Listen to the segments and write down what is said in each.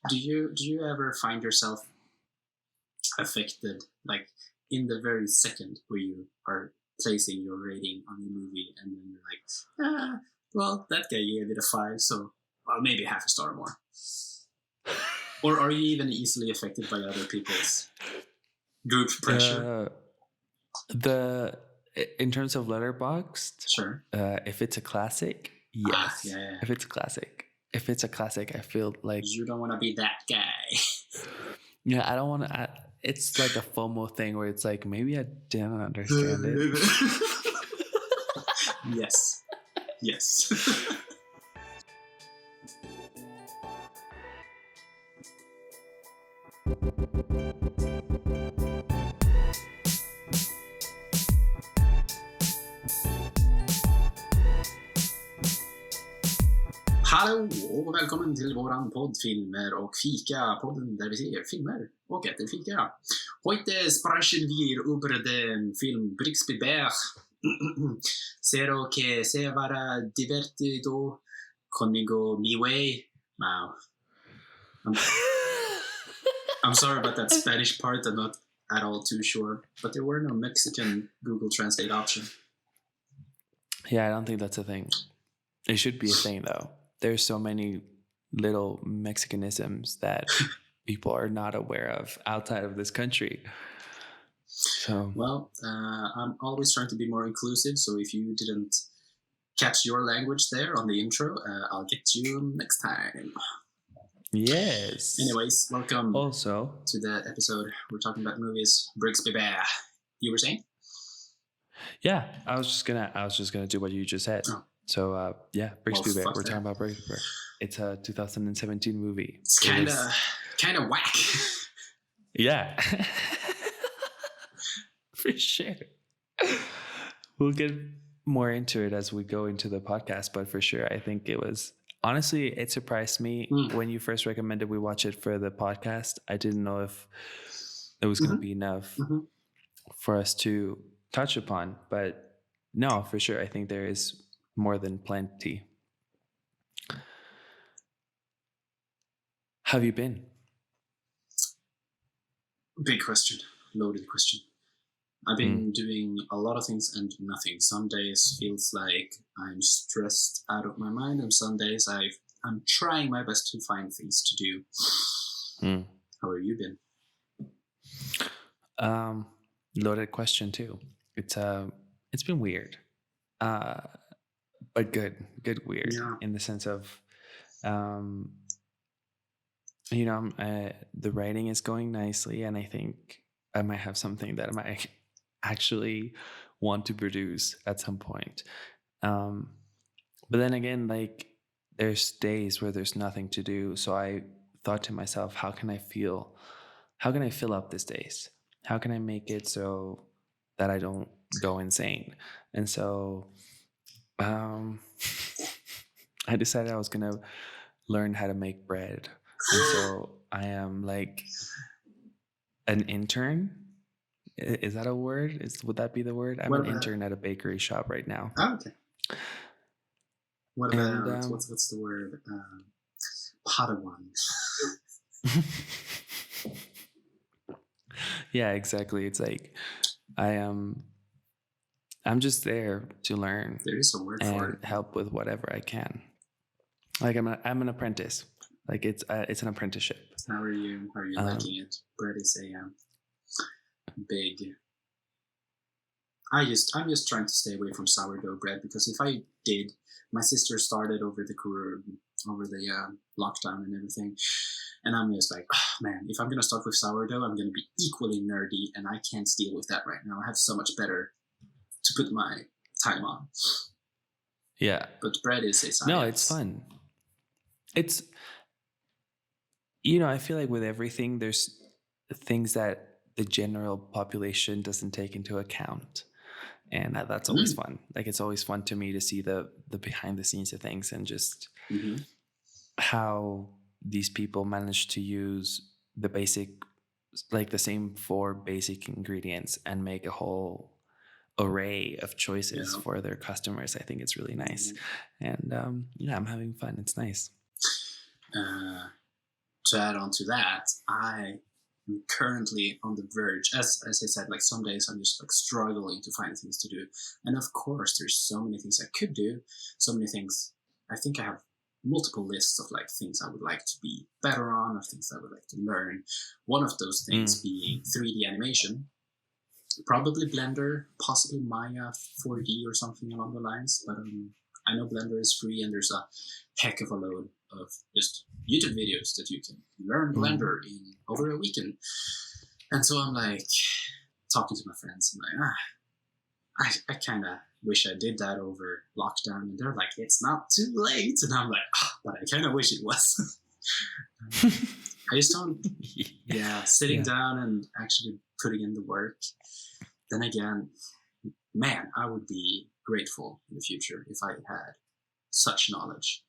Do you ever find yourself affected, like in the very second where you are placing your rating on the movie, and then you're like, well, that guy gave it a 5, so well, maybe half a star more. Or are you even easily affected by other people's group pressure? In terms of Letterboxd, Sure. If it's a classic, yes. Yeah. If it's a classic, I feel like you don't want to be that guy. Yeah, I don't want to. It's like a FOMO thing where it's like maybe I didn't understand it. Yes. Hallå och välkommen till våran podd Filmer och Fika, podden där vi ser filmer och äter fika. Heute sprechen wir über den Film Brigsby Bear. Spero che se vara divertido conmigo mi way. Wow. I'm sorry about that Spanish part. I'm not at all too sure. But there were no Mexican Google Translate option. Yeah, I don't think that's a thing. It should be a thing, though. There's so many little Mexicanisms that people are not aware of outside of this country. So, well, I'm always trying to be more inclusive. So if you didn't catch your language there on the intro, I'll get you next time. Yes. Anyways, welcome also to the episode. We're talking about movies. Brigsby Bear. You were saying? Yeah, I was just gonna do what you just said. Oh. So yeah, Brigsby Bear. We're talking about Brigsby Bear. It's a 2017 movie. It's kind of whack. Yeah, for sure. We'll get more into it as we go into the podcast, but for sure, I think it was. Honestly, it surprised me when you first recommended we watch it for the podcast. I didn't know if it was going to be enough for us to touch upon, but no, for sure, I think there is more than plenty. How have you been? Big question. Loaded question. I've been doing a lot of things and nothing. Some days feels like I'm stressed out of my mind, and some days I'm trying my best to find things to do. How have you been? Loaded question too. It's been weird, but good weird in the sense of, the writing is going nicely, and I think I might have something that I might actually want to produce at some point. But then again, like there's days where there's nothing to do. So I thought to myself, how can I fill up these days? How can I make it so that I don't go insane? And so I decided I was going to learn how to make bread. And so I am like an intern. Is that a word? Would that be the word? I'm an intern at a bakery shop right now. Oh, okay. What about what's the word? Padawan. Yeah, exactly. It's like I'm just there to learn. There is a word for it. Help with whatever I can. Like I'm an apprentice. Like it's an apprenticeship. How are you liking it? Bread is a big. I'm just trying to stay away from sourdough bread, because if I did, my sister started over the lockdown and everything, and I'm just like, oh, man, if I'm gonna start with sourdough, I'm gonna be equally nerdy, and I can't deal with that right now. I have so much better to put my time on. Yeah, but bread is a science. No, it's fun. It's I feel like with everything, there's things that the general population doesn't take into account, and that's always fun. Like it's always fun to me to see the behind the scenes of things, and just how these people manage to use the basic, like the same 4 basic ingredients, and make a whole array of choices for their customers. I think it's really nice, and I'm having fun. It's nice. to add on to that, I am currently on the verge. As I said, like some days I'm just like struggling to find things to do, and of course there's so many things I could do, so many things. I think I have multiple lists of like things I would like to be better on, or things I would like to learn. One of those things being 3D animation, probably Blender, possibly Maya 4D or something along the lines. But I know Blender is free, and there's a heck of a load of just YouTube videos that you can learn Blender in over a weekend. And so I'm like talking to my friends, and like, I kind of wish I did that over lockdown. And they're like, it's not too late. And I'm like, but I kind of wish it was. I just don't, sitting down and actually putting in the work. Then again, man, I would be grateful in the future if I had such knowledge.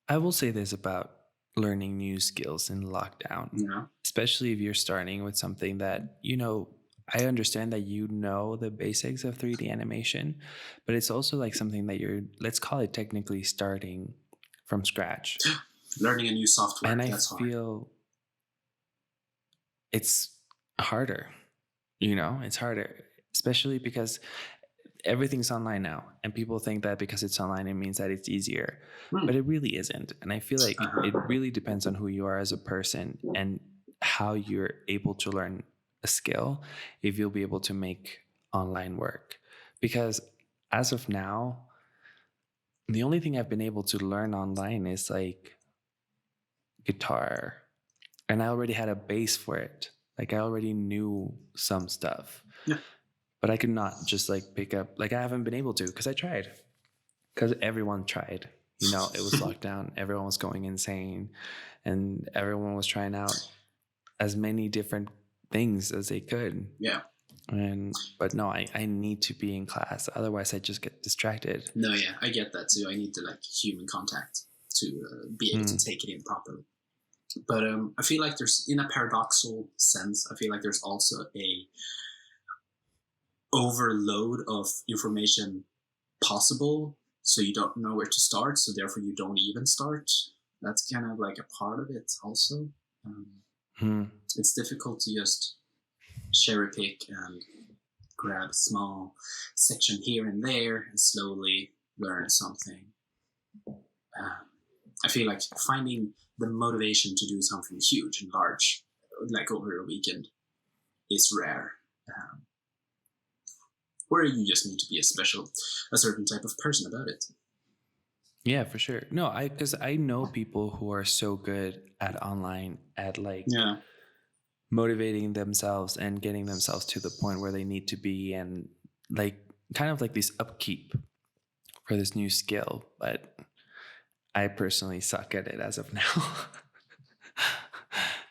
I will say this about learning new skills in lockdown, especially if you're starting with something that, I understand that the basics of 3D animation, but it's also like something that you're, let's call it technically starting from scratch. Learning a new software, and that's hard. I feel it's harder, it's harder, especially because everything's online now, and people think that because it's online, it means that it's easier, but it really isn't. And I feel like it really depends on who you are as a person and how you're able to learn a skill, if you'll be able to make online work. Because as of now, the only thing I've been able to learn online is like guitar, and I already had a base for it. Like I already knew some stuff, but I could not just like pick up, like I haven't been able to, because I tried, because everyone tried, it was lockdown, everyone was going insane, and everyone was trying out as many different things as they could. But no, I need to be in class, otherwise I just get distracted. No, I get that too. I need to like human contact to be able to take it in properly. But I feel like there's, in a paradoxical sense, I feel like there's also a overload of information possible, so you don't know where to start, so therefore you don't even start. That's kind of like a part of it also. It's difficult to just cherry pick and grab a small section here and there and slowly learn something. I feel like finding the motivation to do something huge and large, like over a weekend, is rare. Or you just need to be a certain type of person about it. Yeah, for sure. No, because I know people who are so good at online, at like motivating themselves and getting themselves to the point where they need to be, and like kind of like this upkeep for this new skill. But I personally suck at it as of now.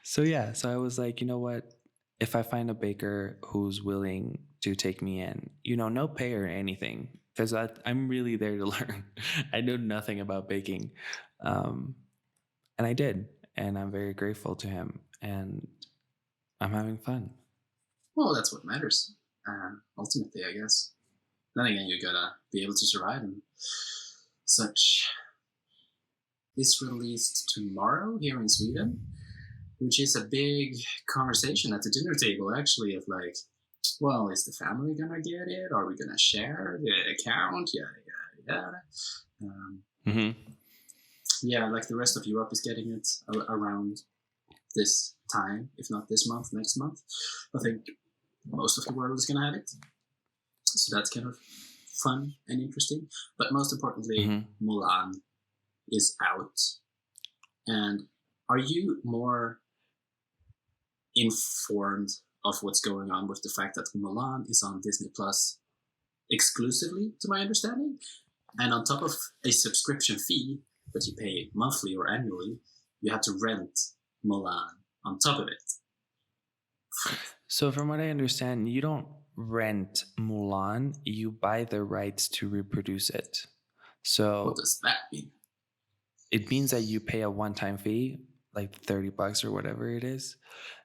So I was like, you know what? If I find a baker who's willing to take me in, no pay or anything, because I'm really there to learn. I know nothing about baking. And I did. And I'm very grateful to him. And I'm having fun. Well, that's what matters. Ultimately, I guess. Then again, you gotta be able to survive and such. Is released tomorrow here in Sweden, which is a big conversation at the dinner table, actually, of like, well, is the family gonna get it? Are we gonna share the account? Yeah, like the rest of Europe is getting it around this time, if not this month, next month. I think most of the world is gonna have it. So that's kind of fun and interesting. But most importantly, Mulan is out. And are you more informed of what's going on with the fact that Mulan is on Disney Plus exclusively, to my understanding? And on top of a subscription fee that you pay monthly or annually, you have to rent Mulan on top of it. So from what I understand, you don't rent Mulan, you buy the rights to reproduce it. So what does that mean? It means that you pay a one-time fee, like $30 or whatever it is,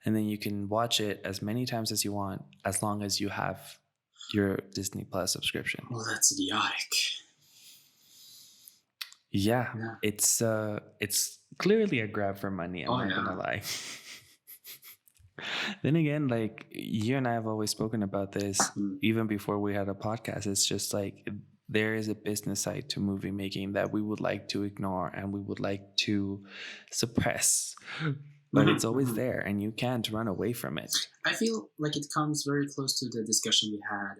and then you can watch it as many times as you want, as long as you have your Disney Plus subscription. Well, that's idiotic. Yeah, Yeah. it's clearly a grab for money. I'm Oh, not yeah. gonna lie. Then again, like you and I have always spoken about this, Mm. even before we had a podcast. It's just like there is a business side to movie making that we would like to ignore and we would like to suppress, but it's always there, and you can't run away from it. I feel like it comes very close to the discussion we had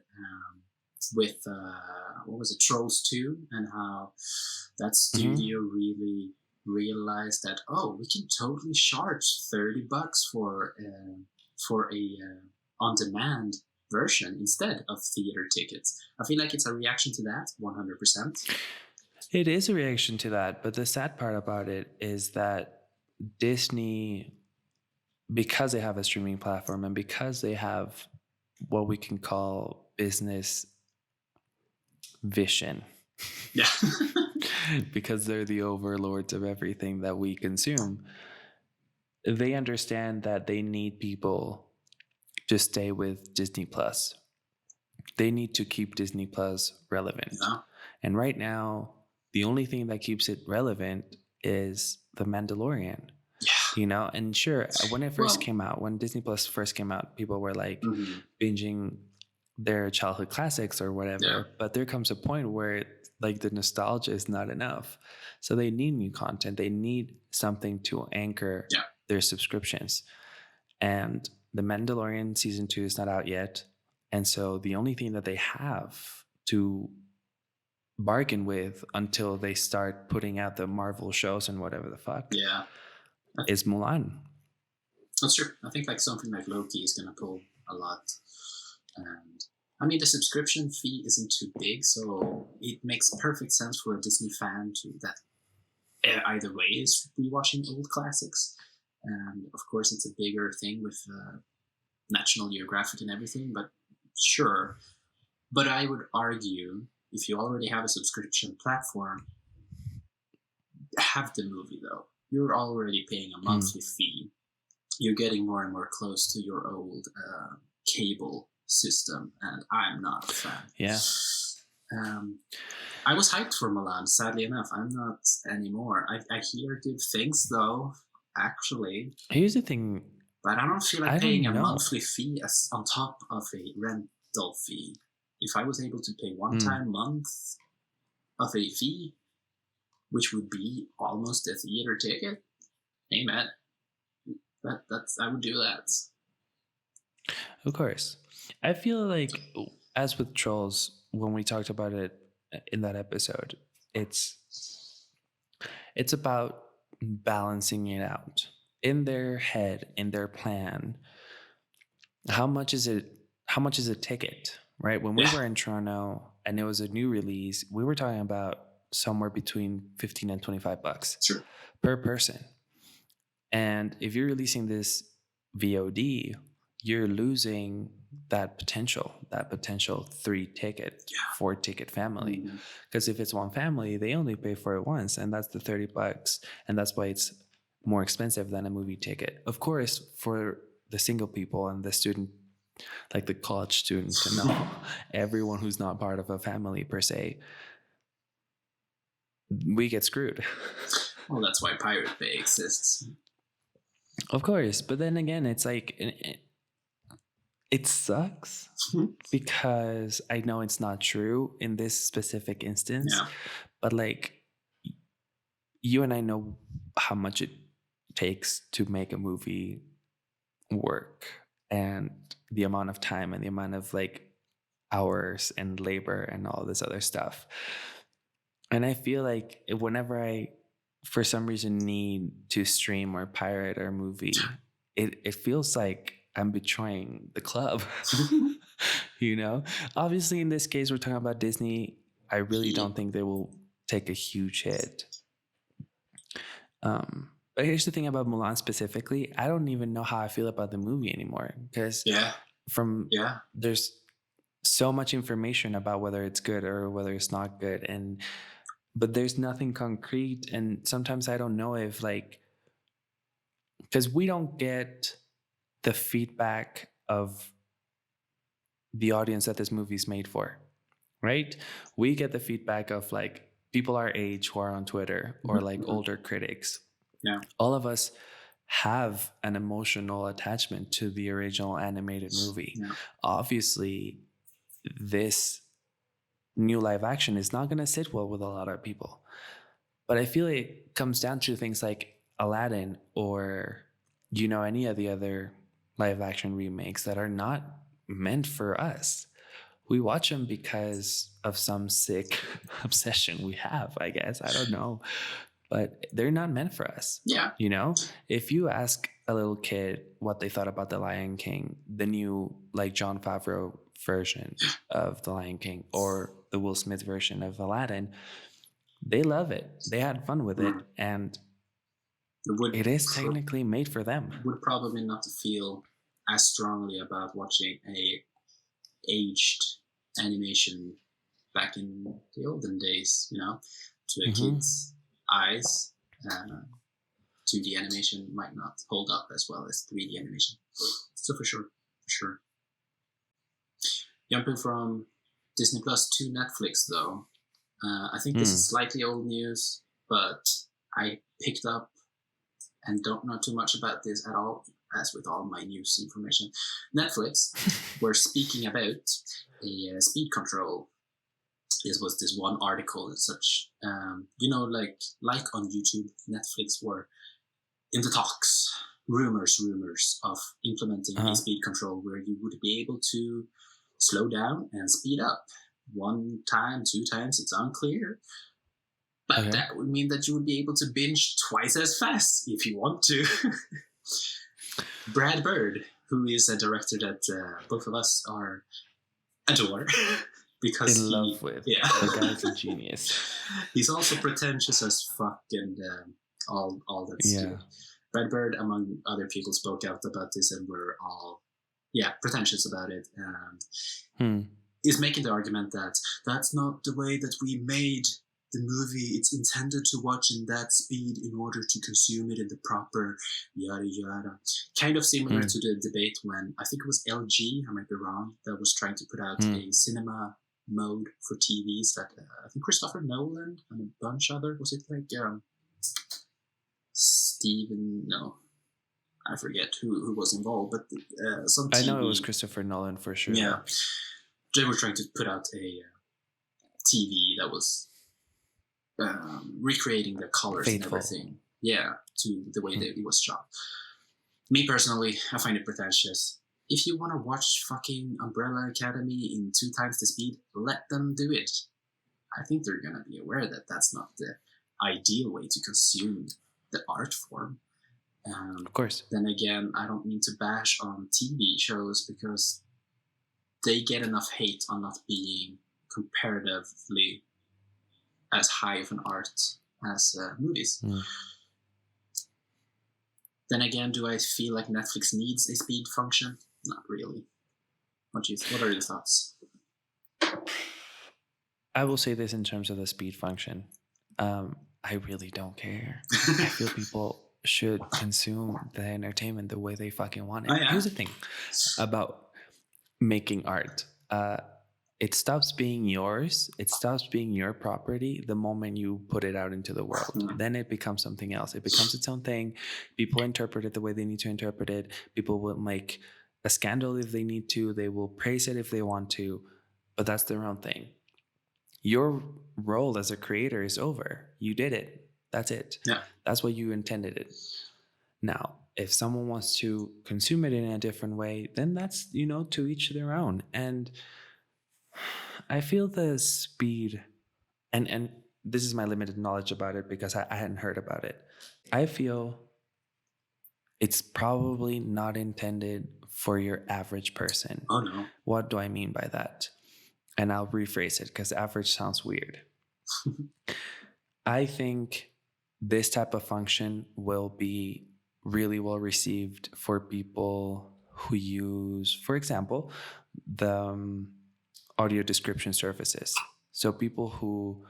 with what was it, Trolls 2, and how that studio really realized that, oh, we can totally charge $30 for a on-demand version instead of theater tickets. I feel like it's a reaction to that, 100%. It is a reaction to that, but the sad part about it is that Disney, because they have a streaming platform and because they have what we can call business vision, Yeah. because they're the overlords of everything that we consume, they understand that they need people to stay with Disney Plus. They need to keep Disney Plus relevant. Yeah. And right now, the only thing that keeps it relevant is The Mandalorian. Yeah. And sure, when it first came out, when Disney Plus first came out, people were like binging their childhood classics or whatever. Yeah. But there comes a point where like the nostalgia is not enough. So they need new content. They need something to anchor their subscriptions. And The Mandalorian season 2 is not out yet. And so the only thing that they have to bargain with until they start putting out the Marvel shows and whatever the fuck is Mulan. That's true. I think like something like Loki is going to pull a lot. And I mean, the subscription fee isn't too big, so it makes perfect sense for a Disney fan to that either way is rewatching old classics. And of course, it's a bigger thing with National Geographic and everything, but sure. But I would argue, if you already have a subscription platform, have the movie though. You're already paying a monthly fee. You're getting more and more close to your old cable system, and I'm not a fan. Yeah. I was hyped for Mulan. Sadly enough, I'm not anymore. I hear good things though, actually. Here's the thing. But I don't feel like paying a monthly fee as on top of a rental fee. If I was able to pay one-time month of a fee, which would be almost a theater ticket, hey man, that's I would do that. Of course. I feel like, as with Trolls, when we talked about it in that episode, it's about balancing it out. In their head, in their plan, how much is a ticket, right? When we were in Toronto and it was a new release, we were talking about somewhere between $15 and $25 per person. And if you're releasing this VOD, you're losing that potential 3-ticket, 4-ticket family. Because if it's one family, they only pay for it once, and that's the $30, and that's why it's more expensive than a movie ticket. Of course, for the single people and the student, like the college students, and everyone who's not part of a family per se, we get screwed. Well, that's why Pirate Bay exists. Of course, but then again, it's like it sucks because I know it's not true in this specific instance. But like, you and I know how much it takes to make a movie work, and the amount of time and the amount of like hours and labor and all this other stuff. And I feel like whenever I, for some reason, need to stream or pirate or movie, it feels like I'm betraying the club. Obviously in this case we're talking about Disney. I really don't think they will take a huge hit. But here's the thing about Mulan specifically. I don't even know how I feel about the movie anymore, because there's so much information about whether it's good or whether it's not good, but there's nothing concrete. And sometimes I don't know if, like, because we don't get the feedback of the audience that this movie's made for, right? We get the feedback of like people our age who are on Twitter or like older critics, all of us have an emotional attachment to the original animated movie. Obviously, this new live action is not going to sit well with a lot of people. But I feel it comes down to things like Aladdin or, any of the other live action remakes that are not meant for us. We watch them because of some sick obsession we have, I guess. I don't know. But they're not meant for us. Yeah. If you ask a little kid what they thought about The Lion King, the new like Jon Favreau version of The Lion King or the Will Smith version of Aladdin, they love it. They had fun with it. And it is technically made for them. Would probably not feel as strongly about watching a aged animation back in the olden days, to a kid's eyes. 2D animation might not hold up as well as 3D animation. So for sure. Jumping from Disney Plus to Netflix, though, I think this is slightly old news, but I picked up and don't know too much about this at all, as with all my news information. Netflix were speaking about a speed control. This was this one article and such. Like on YouTube, Netflix were in the talks, rumors of implementing a speed control where you would be able to slow down and speed up 1 time, 2 times, it's unclear. But that would mean that you would be able to binge twice as fast if you want to. Brad Bird, who is a director that both of us adore, because in love with. Yeah. The guy's a genius. He's also pretentious as fuck and all that stuff. Brad Bird, among other people, spoke out about this and were all pretentious about it, and is making the argument that that's not the way that we made the movie. It's intended to watch in that speed in order to consume it in the proper yada yada. Kind of similar to the debate when, I think it was LG, I might be wrong, that was trying to put out a cinema mode for TVs that I think Christopher Nolan and a bunch other, was it like Steven, no, I forget who was involved, but some TV, I know it was Christopher Nolan for sure. Yeah, they were trying to put out a TV that was recreating the colors faithful and everything, to the way that it was shot. Me personally, I find it pretentious. If you want to watch fucking Umbrella Academy in 2 times the speed, let them do it. I think they're gonna be aware that that's not the ideal way to consume the art form. Of course. Then again, I don't mean to bash on TV shows because they get enough hate on not being comparatively as high of an art as movies. Then again, do I feel like Netflix needs a speed function? Not really. What are your thoughts? I will say this in terms of the speed function. I really don't care. I feel people should consume the entertainment the way they fucking want it. Here's the thing about making art. It stops being yours. It stops being your property the moment you put it out into the world. Then it becomes something else. It becomes its own thing. People interpret it the way they need to interpret it. People will make a scandal if they need to. They will praise it if they want to. But that's their own thing. Your role as a creator is over. You did it. That's it. Yeah. That's what you intended it. Now, if someone wants to consume it in a different way, then that's, to each their own. And I feel the speed, and this is my limited knowledge about it because I hadn't heard about it. I feel it's probably not intended for your average person. Oh, no. What do I mean by that? And I'll rephrase it because average sounds weird. I think this type of function will be really well received for people who use, for example, the audio description services. So people who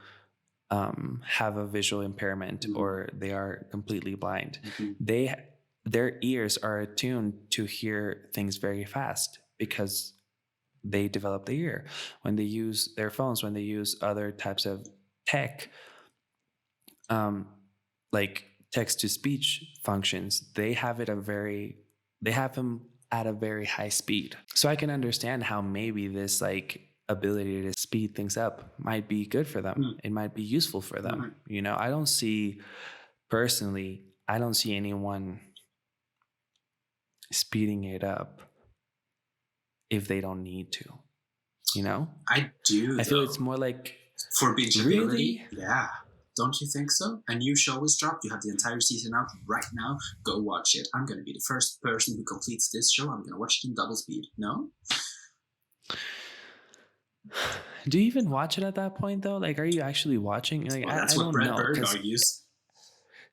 have a visual impairment or they are completely blind, their ears are attuned to hear things very fast because they develop the ear. When they use their phones, when they use other types of tech, like text to speech functions, they have them at a very high speed. So I can understand how maybe this like ability to speed things up might be good for them. It might be useful for them. You know, I don't see anyone speeding it up if they don't need to, you know? I do. I feel it's more like for bingeability. Really? Yeah. Don't you think so? A new show is dropped. You have the entire season out right now. Go watch it. I'm going to be the first person who completes this show. I'm going to watch it in double speed. No? Do you even watch it at that point, though? Like, are you actually watching? Like, well, that's I what don't Brett know. Bird argues.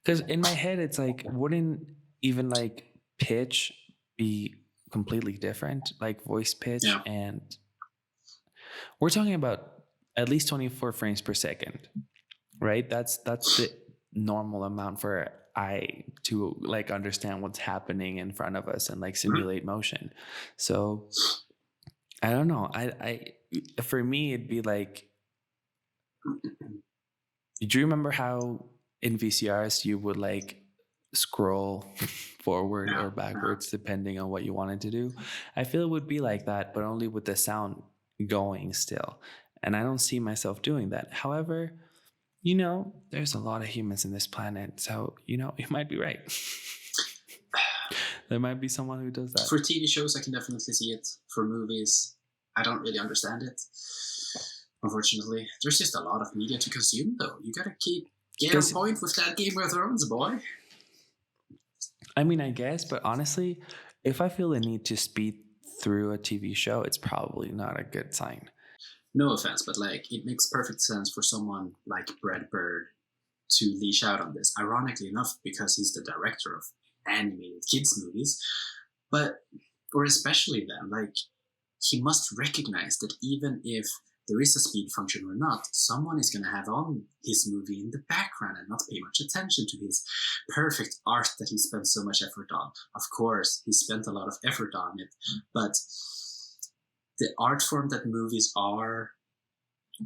Because in my head, it's like, wouldn't even like pitch be completely different? Like voice pitch, and we're talking about at least 24 frames per second. Right? That's the normal amount for to like understand what's happening in front of us and like simulate motion. So I don't know. I for me it'd be like, do you remember how in VCRs you would like scroll forward or backwards depending on what you wanted to do? I feel it would be like that, but only with the sound going still. And I don't see myself doing that. However, you know, there's a lot of humans in this planet, so, you know, you might be right. There might be someone who does that. For TV shows, I can definitely see it. For movies, I don't really understand it. Unfortunately, there's just a lot of media to consume, though. You gotta get on point with that Game of Thrones, boy. I mean, I guess, but honestly, if I feel the need to speed through a TV show, it's probably not a good sign. No offense, but like it makes perfect sense for someone like Brett Bird to leash out on this. Ironically enough, because he's the director of animated kids movies, or especially then, like he must recognize that even if there is a speed function or not, someone is going to have on his movie in the background and not pay much attention to his perfect art that he spent so much effort on. Of course, he spent a lot of effort on it, but the art form that movies are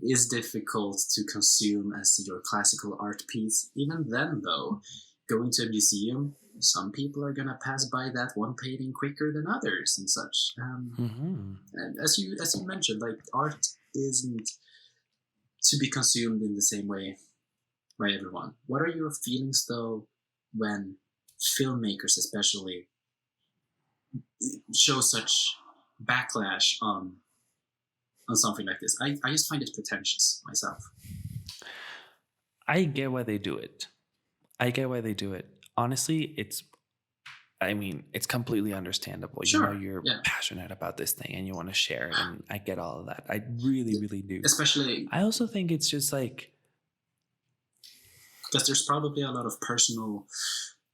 is difficult to consume as your classical art piece. Even then, though, going to a museum, some people are going to pass by that one painting quicker than others and such. And as you mentioned, like art isn't to be consumed in the same way by everyone. What are your feelings, though, when filmmakers especially show such backlash on something like this? I just find it pretentious myself. I get why they do it. Honestly, it's completely understandable. Sure. You know, you're passionate about this thing and you want to share it, and I get all of that. I really, really do. Especially, I also think it's just like, because there's probably a lot of personal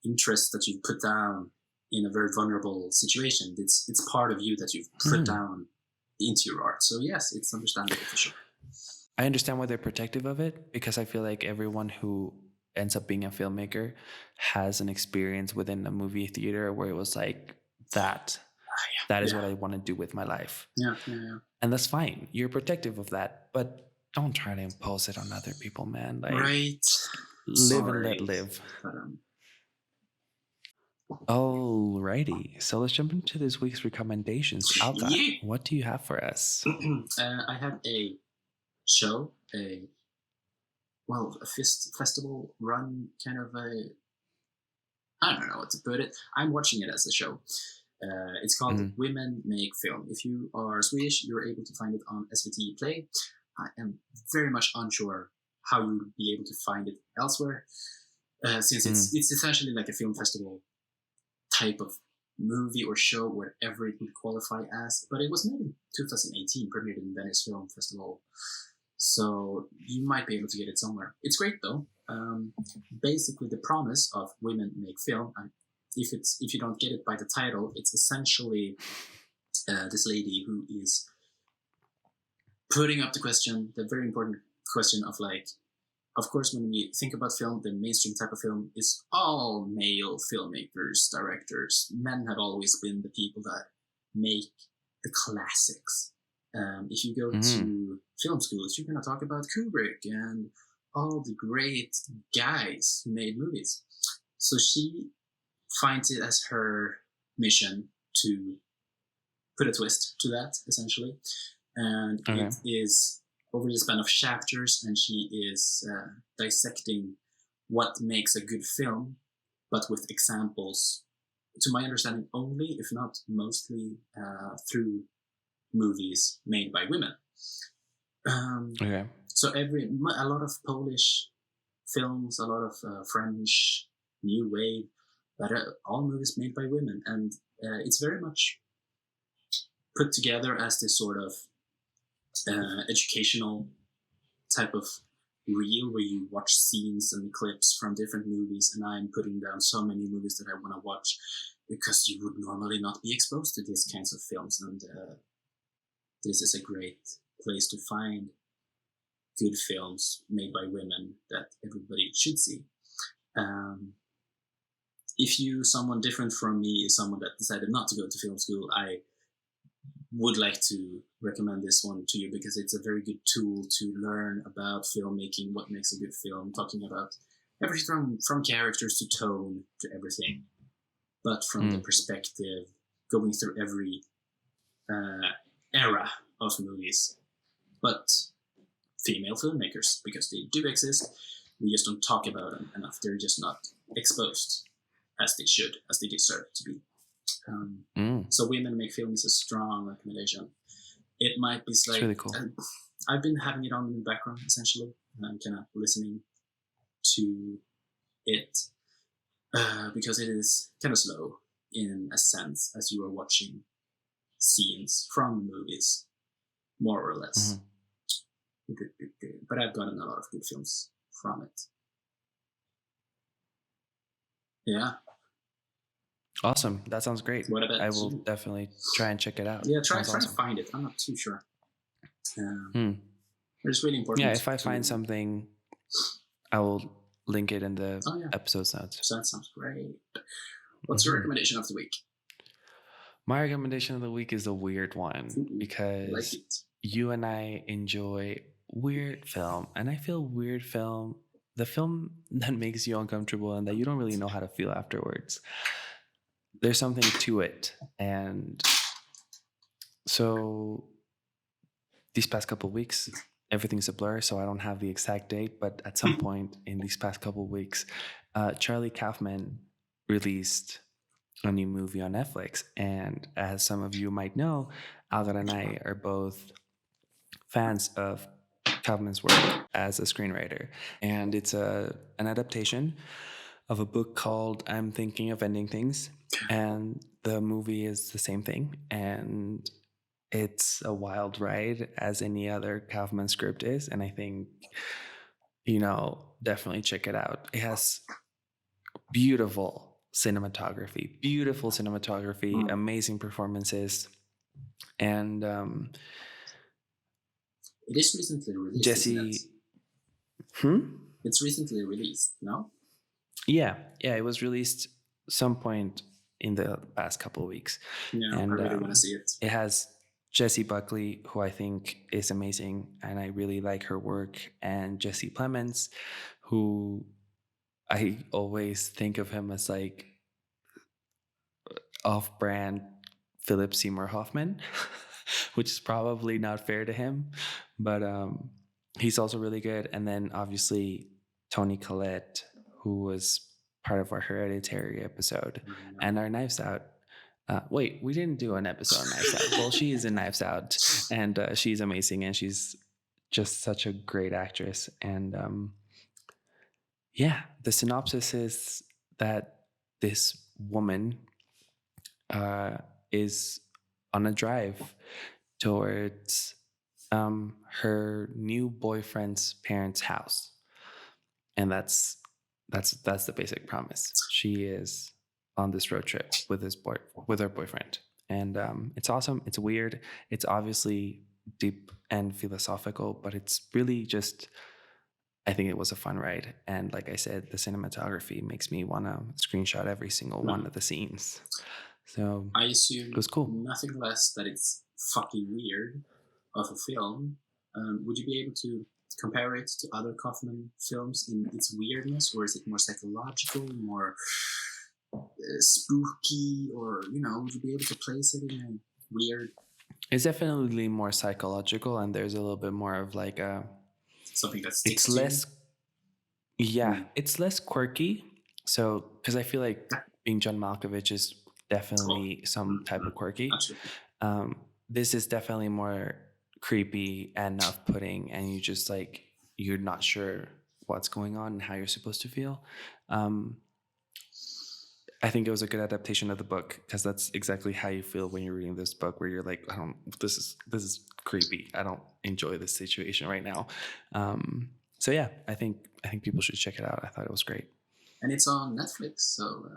interest that you put down in a very vulnerable situation. It's part of you that you've put down into your art. So yes, it's understandable for sure. I understand why they're protective of it, because I feel like everyone who ends up being a filmmaker has an experience within a movie theater where it was like that is what I want to do with my life. Yeah. And that's fine. You're protective of that, but don't try to impose it on other people, man. Like, right. Live and let live. Alrighty, so let's jump into this week's recommendations. Alka, what do you have for us? I have a show, a festival run kind of I don't know what to put it. I'm watching it as a show. It's called Women Make Film. If you are Swedish, you're able to find it on SVT Play. I am very much unsure how you would be able to find it elsewhere, since it's essentially like a film festival type of movie or show, whatever it would qualify as. But it was made in 2018, premiered in Venice Film Festival. So you might be able to get it somewhere. It's great though. Basically, the promise of Women Make Film, if you don't get it by the title, it's essentially this lady who is putting up the very important question of like, of course, when we think about film, the mainstream type of film is all male filmmakers, directors. Men have always been the people that make the classics. If you go to film schools, you're going to talk about Kubrick and all the great guys who made movies. So she finds it as her mission to put a twist to that, essentially. And it is over the span of chapters, and she is dissecting what makes a good film, but with examples, to my understanding, only, if not mostly, through movies made by women. So a lot of Polish films, a lot of French New Wave, but all movies made by women, and it's very much put together as this sort of educational type of reel where you watch scenes and clips from different movies, and I'm putting down so many movies that I want to watch because you would normally not be exposed to these kinds of films, and this is a great place to find good films made by women that everybody should see. If you, someone different from me, is someone that decided not to go to film school, I would like to recommend this one to you because it's a very good tool to learn about filmmaking, what makes a good film, talking about everything from characters to tone to everything, but from the perspective, going through every era of movies, but female filmmakers, because they do exist. We just don't talk about them enough. They're just not exposed as they should, as they deserve to be. So Women Make Films is a strong recommendation. It might be slightly... It's really cool. I've been having it on in the background, essentially, and I'm kind of listening to it because it is kind of slow in a sense as you are watching scenes from movies, more or less. But I've gotten a lot of good films from it. Yeah. Awesome. That sounds great. What about I will definitely try and check it out. Yeah, try to find it. I'm not too sure. It's really important. Yeah, if I find something, I will link it in the episode notes. So that sounds great. What's your recommendation of the week? My recommendation of the week is a weird one because you and I enjoy weird film, and I feel weird film, the film that makes you uncomfortable and that you don't really know how to feel afterwards. There's something to it. And so these past couple of weeks, everything's a blur, so I don't have the exact date, but at some point in these past couple of weeks, Charlie Kaufman released a new movie on Netflix. And as some of you might know, Algar and I are both fans of Kaufman's work as a screenwriter. And it's an adaptation of a book called I'm Thinking of Ending Things. And the movie is the same thing. And it's a wild ride as any other Kaufman script is. And I think, definitely check it out. It has beautiful cinematography, amazing performances. And it is recently released. Jesse. It's recently released, no? Yeah, it was released some point in the past couple of weeks. Yeah, and I really want to see it. It has Jessie Buckley, who I think is amazing, and I really like her work, and Jesse Plemons, who I always think of him as like off-brand Philip Seymour Hoffman, which is probably not fair to him, but he's also really good. And then obviously Toni Collette, who was part of our Hereditary episode and our Knives Out. Wait, we didn't do an episode on Knives Out. Well, she is in Knives Out, and she's amazing, and she's just such a great actress. And the synopsis is that this woman is on a drive towards her new boyfriend's parents' house, and that's the basic premise. She is on this road trip with her boyfriend, and it's awesome. It's weird. It's obviously deep and philosophical, but it's really just, I think it was a fun ride. And like I said, the cinematography makes me want to screenshot every single one of the scenes. So I assume it was cool. Nothing less that it's fucking weird of a film. Would you be able to compare it to other Kaufman films in its weirdness, or is it more psychological, more spooky, or would you be able to place it in a weird? It's definitely more psychological, and there's a little bit more of like a something that sticks. It's less. Yeah, it's less quirky. So, because I feel like being John Malkovich is definitely some type of quirky. This is definitely more creepy and off-putting, and you just like you're not sure what's going on and how you're supposed to feel. I think it was a good adaptation of the book because that's exactly how you feel when you're reading this book, where you're like, this is creepy. I don't enjoy this situation right now. So yeah, I think people should check it out. I thought it was great. And it's on Netflix, so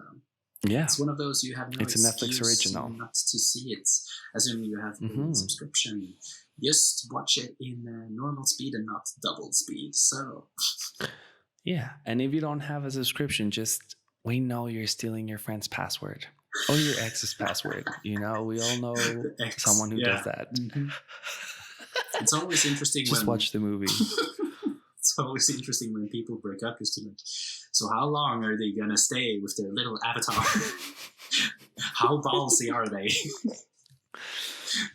yeah, it's one of those you have no it's a Netflix original. Not to see it. Assuming you have a subscription, just watch it in normal speed and not double speed. So yeah, and if you don't have a subscription, we know you're stealing your friend's password or your ex's password. We all know someone who does that. Mm-hmm. It's always interesting. Just watch the movie. It's always interesting when people break up. Just like, so how long are they gonna stay with their little avatar? How ballsy are they?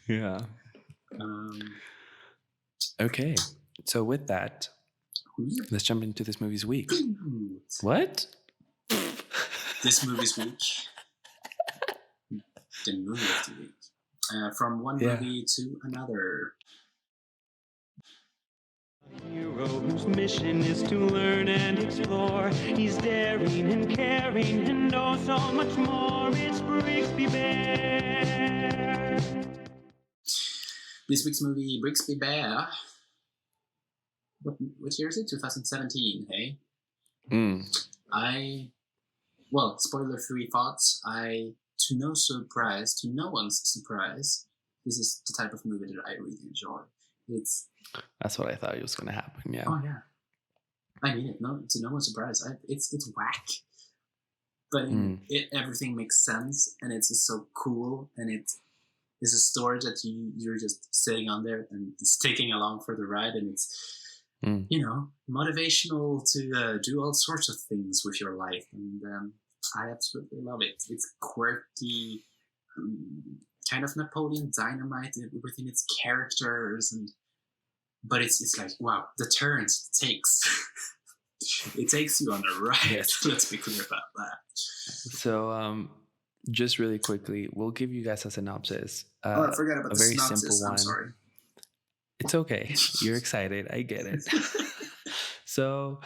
Yeah. Okay. So with that, let's jump into this movie's week. What? This movie's week. The movie of the week. From one movie to another. A hero whose mission is to learn and explore. He's daring and caring and oh so much more. It's Brigsby Bear. This week's movie, Brigsby Bear. What year is it? 2017, hey? Spoiler-free thoughts. To no one's surprise, this is the type of movie that I really enjoy. That's what I thought was going to happen. Yeah. Oh yeah. I mean it. To no one's surprise. It's whack, but everything makes sense, and it's just so cool, and it's a story that you're just sitting on there and it's taking along for the ride, and it's motivational to do all sorts of things with your life, and I absolutely love it. It's quirky, kind of Napoleon Dynamite within its characters, but it's like, wow, the turns it takes. It takes you on a ride. Yes. Let's be clear about that. So, just really quickly, we'll give you guys a synopsis. I forgot about a the very synopsis. simple one. I'm sorry. It's okay. You're excited. I get it. So,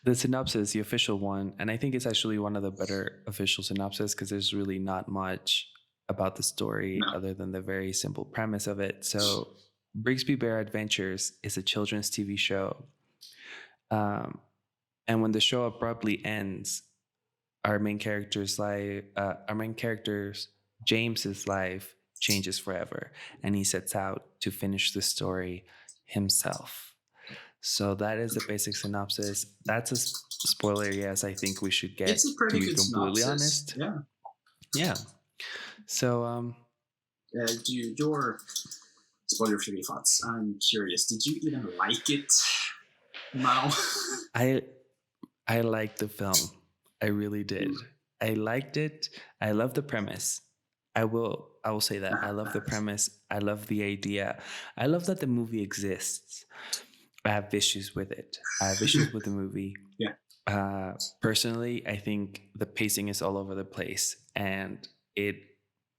the synopsis, the official one, and I think it's actually one of the better official synopses because there's really not much about the story other than the very simple premise of it. So, Brigsby Bear Adventures is a children's TV show. And when the show abruptly ends, our main character's James's life changes forever, and he sets out to finish the story himself. So that is the basic synopsis. That's a spoiler, yes, I think we should get, it's a pretty to be good completely synopsis. honest. Yeah. So your spoiler-free thoughts. I'm curious. Did you even like it? No. I liked the film. I really did. I liked it. I love the premise. I will say that. I love the premise. I love the idea. I love that the movie exists. I have issues with it. I have issues with the movie. Yeah. Personally, I think the pacing is all over the place, and it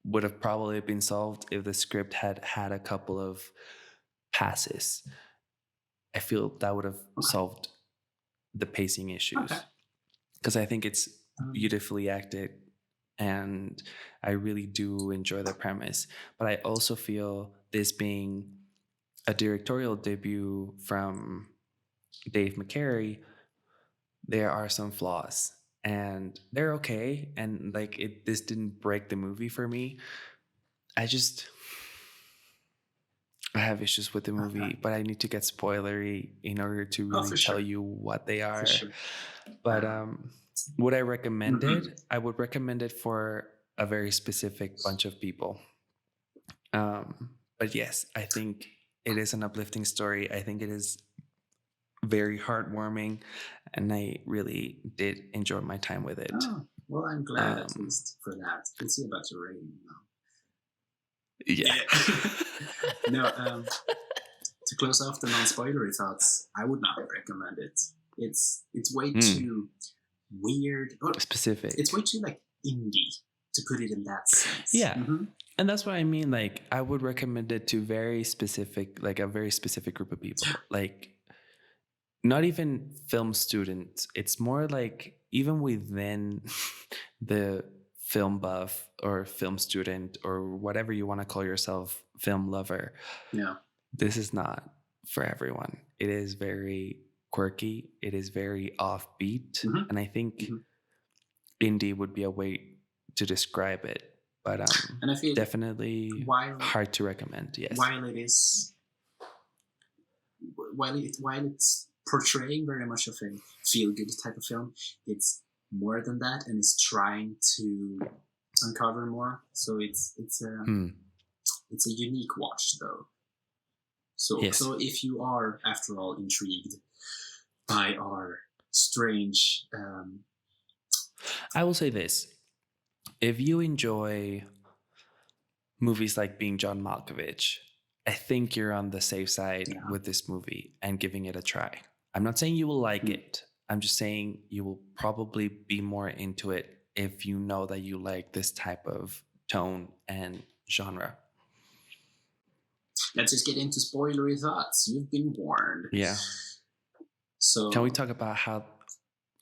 would have probably been solved if the script had had a couple of passes. I feel that would have solved the pacing issues, because I think it's beautifully acted, and I really do enjoy the premise. But I also feel this being a directorial debut from Dave McCary, there are some flaws, and they're okay. And like this didn't break the movie for me. I have issues with the movie, but I need to get spoilery in order to really tell you what they are. Sure. But would I recommend it? I would recommend it for a very specific bunch of people. But yes, I think it is an uplifting story. I think it is very heartwarming, and I really did enjoy my time with it. Oh, well, I'm glad at least for that. We'll see about your rating now. Yeah. No, to close off the non-spoilery thoughts, I would not recommend it. It's way too weird. Specific. It's way too like indie, to put it in that sense. Yeah. And that's what I mean. Like, I would recommend it to very specific, like a very specific group of people. Like, not even film students. It's more like even within the film buff or film student or whatever you want to call yourself, film lover. Yeah. This is not for everyone. It is very quirky. It is very offbeat. And I think indie would be a way to describe it. But and I feel definitely hard to recommend. Yes. While it's portraying very much of a feel-good type of film, it's more than that, and it's trying to uncover more. So it's a unique watch, though. So if you are, after all, intrigued by our strange, I will say this: if you enjoy movies like Being John Malkovich, I think you're on the safe side with this movie and giving it a try. I'm not saying you will like it. I'm just saying you will probably be more into it if you know that you like this type of tone and genre. Let's just get into spoilery thoughts. You've been warned. Yeah. So can we talk about how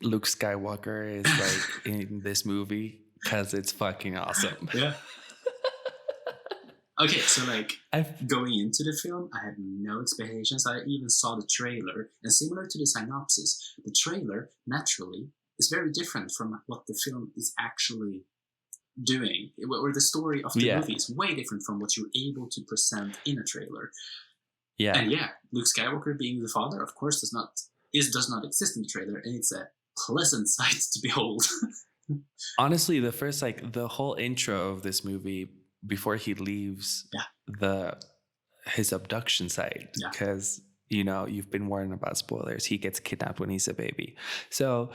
Luke Skywalker is like in this movie? Because it's fucking awesome. Yeah. Okay, so like going into the film, I had no expectations. I even saw the trailer, and similar to the synopsis, the trailer naturally is very different from what the film is actually doing, or the story of the movie is way different from what you're able to present in a trailer. Yeah, and Luke Skywalker being the father, of course, does not exist in the trailer, and it's a pleasant sight to behold. Honestly, the whole intro of this movie, before he leaves his abduction site, because you've been warned about spoilers, he gets kidnapped when he's a baby, so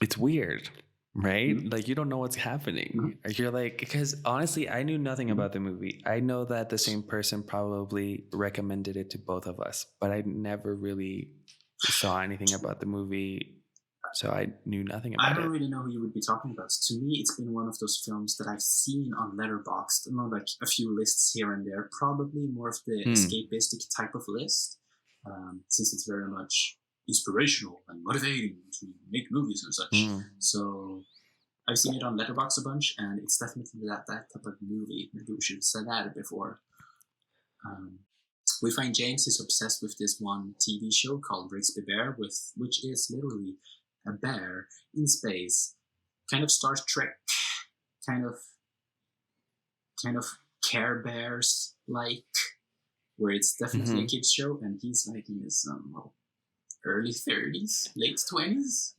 it's weird, right? Like, you don't know what's happening. You're like, because honestly, I knew nothing about the movie. I know that the same person probably recommended it to both of us, but I never really saw anything about the movie, so I knew nothing about it. I don't really know who you would be talking about. To me, it's been one of those films that I've seen on Letterboxd. Not like a few lists here and there. Probably more of the escapistic type of list, since it's very much inspirational and motivating to make movies and such. So I've seen it on Letterboxd a bunch, and it's definitely that type of movie. Maybe we should have said that before. We find James is obsessed with this one TV show called Brigsby Bear, which is literally a bear in space, kind of Star Trek, kind of Care Bears like, where it's definitely a kids show, and he's like in his early 30s, late 20s.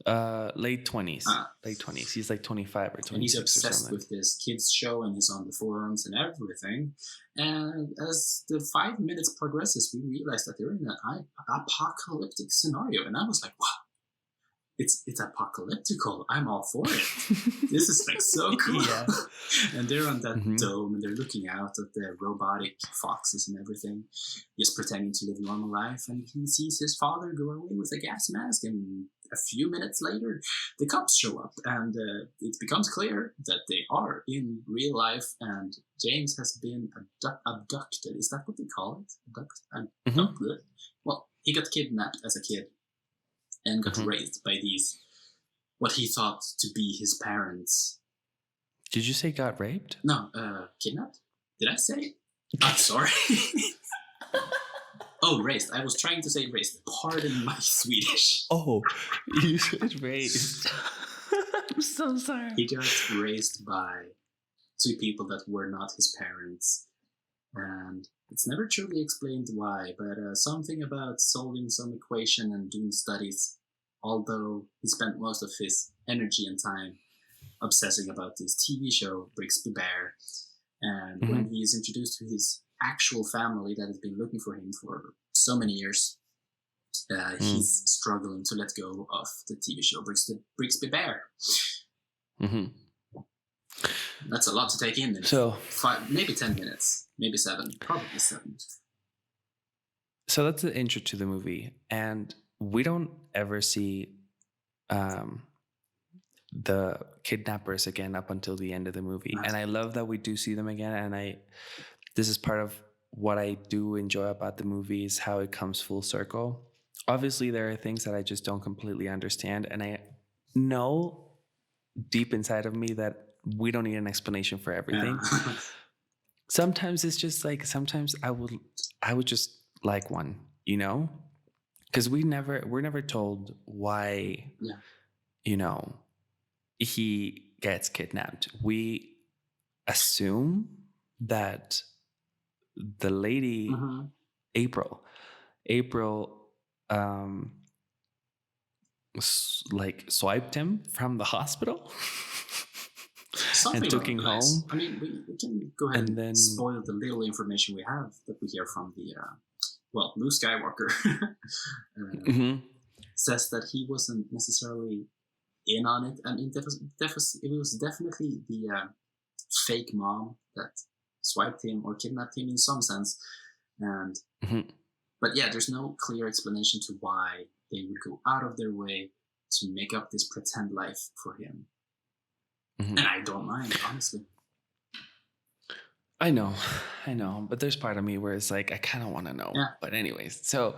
Late 20s. Late 20s. He's like 25 or 26. And he's obsessed with this kids show, and he's on the forums and everything. And as the 5 minutes progresses, we realize that they're in an apocalyptic scenario, and I was like, wow. It's apocalyptical. I'm all for it. This is like so cool. And they're on that dome, and they're looking out at the robotic foxes and everything, just pretending to live a normal life. And he sees his father go away with a gas mask, and a few minutes later, the cops show up, and it becomes clear that they are in real life, and James has been abducted. Is that what they call it? Abducted? Well, he got kidnapped as a kid, and got raised by these, what he thought to be his parents. Did you say got raped? No, kidnapped? Did I say? I'm sorry. Oh, raised. I was trying to say raised. Pardon my Swedish. Oh, you said raised. I'm so sorry. He got raised by two people that were not his parents. And it's never truly explained why, but something about solving some equation and doing studies, although he spent most of his energy and time obsessing about this TV show, Brigsby Bear. And when he is introduced to his actual family that has been looking for him for so many years, he's struggling to let go of the TV show Brigsby Bear. Mm-hmm. That's a lot to take in. So 5, maybe 10 minutes, maybe 7, probably 7. So that's the intro to the movie, and we don't ever see the kidnappers again up until the end of the movie. Nice. And I love that we do see them again. And this is part of what I do enjoy about the movie is how it comes full circle. Obviously, there are things that I just don't completely understand, and I know deep inside of me that we don't need an explanation for everything. Yeah. Sometimes it's just like, sometimes I would just like one, you know, because we're never told why, you know, he gets kidnapped. We assume that the lady, April, like swiped him from the hospital. Something and took him home. I mean, we can go ahead and then spoil the little information we have that we hear from the, Luke Skywalker says that he wasn't necessarily in on it. I mean, it was definitely the fake mom that swiped him or kidnapped him in some sense. And but yeah, there's no clear explanation to why they would go out of their way to make up this pretend life for him. And I don't mind, honestly. I know, but there's part of me where it's like, I kind of want to know. Yeah. But anyways, so,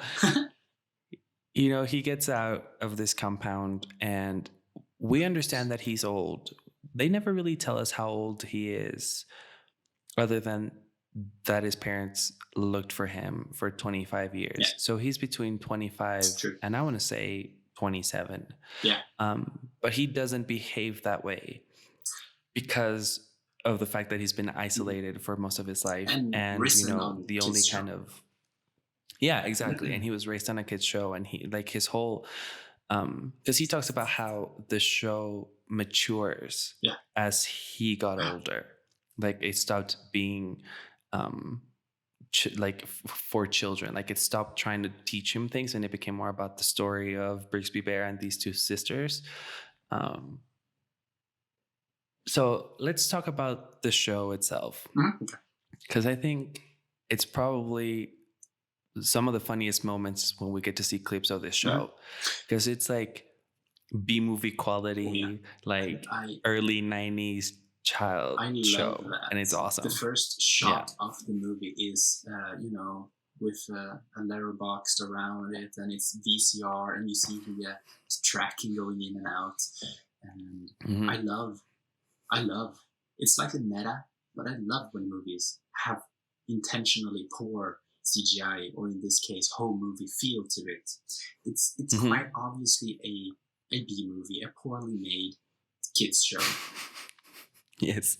you know, he gets out of this compound and we understand that he's old. They never really tell us how old he is, other than that his parents looked for him for 25 years. Yeah. So he's between 25 and I want to say 27. Yeah. But he doesn't behave that way because of the fact that he's been isolated for most of his life, and you know, the only kind of exactly. And he was raised on a kids show, and he like his whole because he talks about how the show matures as he got older. Like it stopped being for children. Like it stopped trying to teach him things, and it became more about the story of Brigsby Bear and these two sisters. So let's talk about the show itself, because I think it's probably some of the funniest moments when we get to see clips of this show, because it's like B-movie quality, like early 90s child show, and it's awesome. The first shot of the movie is, you know, with a letterboxd around it, and it's VCR, and you see the tracking going in and out, and I love, it's slightly meta, but I love when movies have intentionally poor CGI, or in this case, home movie feel to it. It's quite obviously a B-movie, a poorly made kids show. Yes.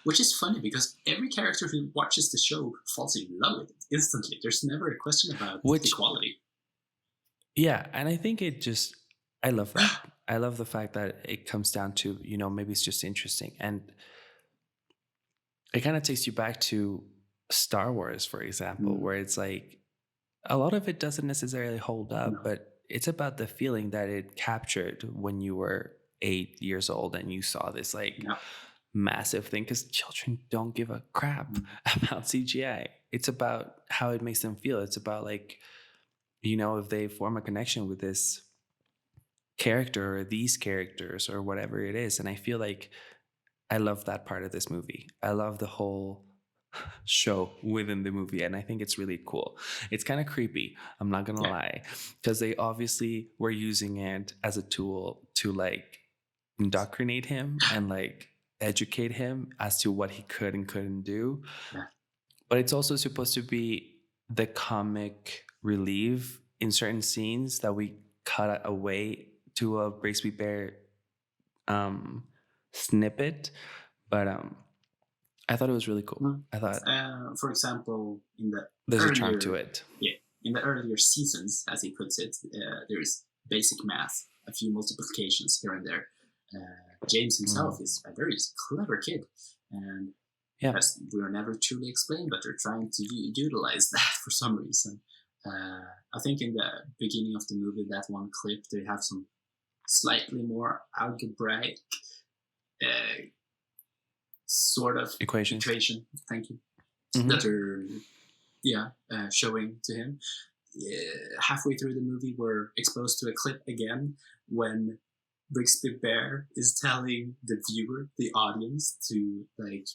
Which is funny because every character who watches the show falls in love with it instantly. There's never a question about the quality. Yeah, and I think I love that. I love the fact that it comes down to, you know, maybe it's just interesting. And it kind of takes you back to Star Wars, for example, where it's like a lot of it doesn't necessarily hold up, but it's about the feeling that it captured when you were 8 years old and you saw this like massive thing, because children don't give a crap about CGI. It's about how it makes them feel. It's about like, you know, if they form a connection with this character or these characters or whatever it is. And I feel like I love that part of this movie. I love the whole show within the movie, and I think it's really cool. It's kind of creepy, I'm not gonna lie, because they obviously were using it as a tool to like indoctrinate him and like educate him as to what he could and couldn't do. But it's also supposed to be the comic relief in certain scenes that we cut away to a Brigsby Bear snippet, but I thought it was really cool. I thought, for example, there's a charm to it. Yeah, in the earlier seasons, as he puts it, there's basic math, a few multiplications here and there. James himself is a very clever kid, and we are never truly explained, but they're trying to utilize that for some reason. I think in the beginning of the movie, that one clip, they have some slightly more algebraic sort of Equation. Thank you. Mhm. That are showing to him. Halfway through the movie, we're exposed to a clip again when Brigsby Bear is telling the viewer, the audience, to like,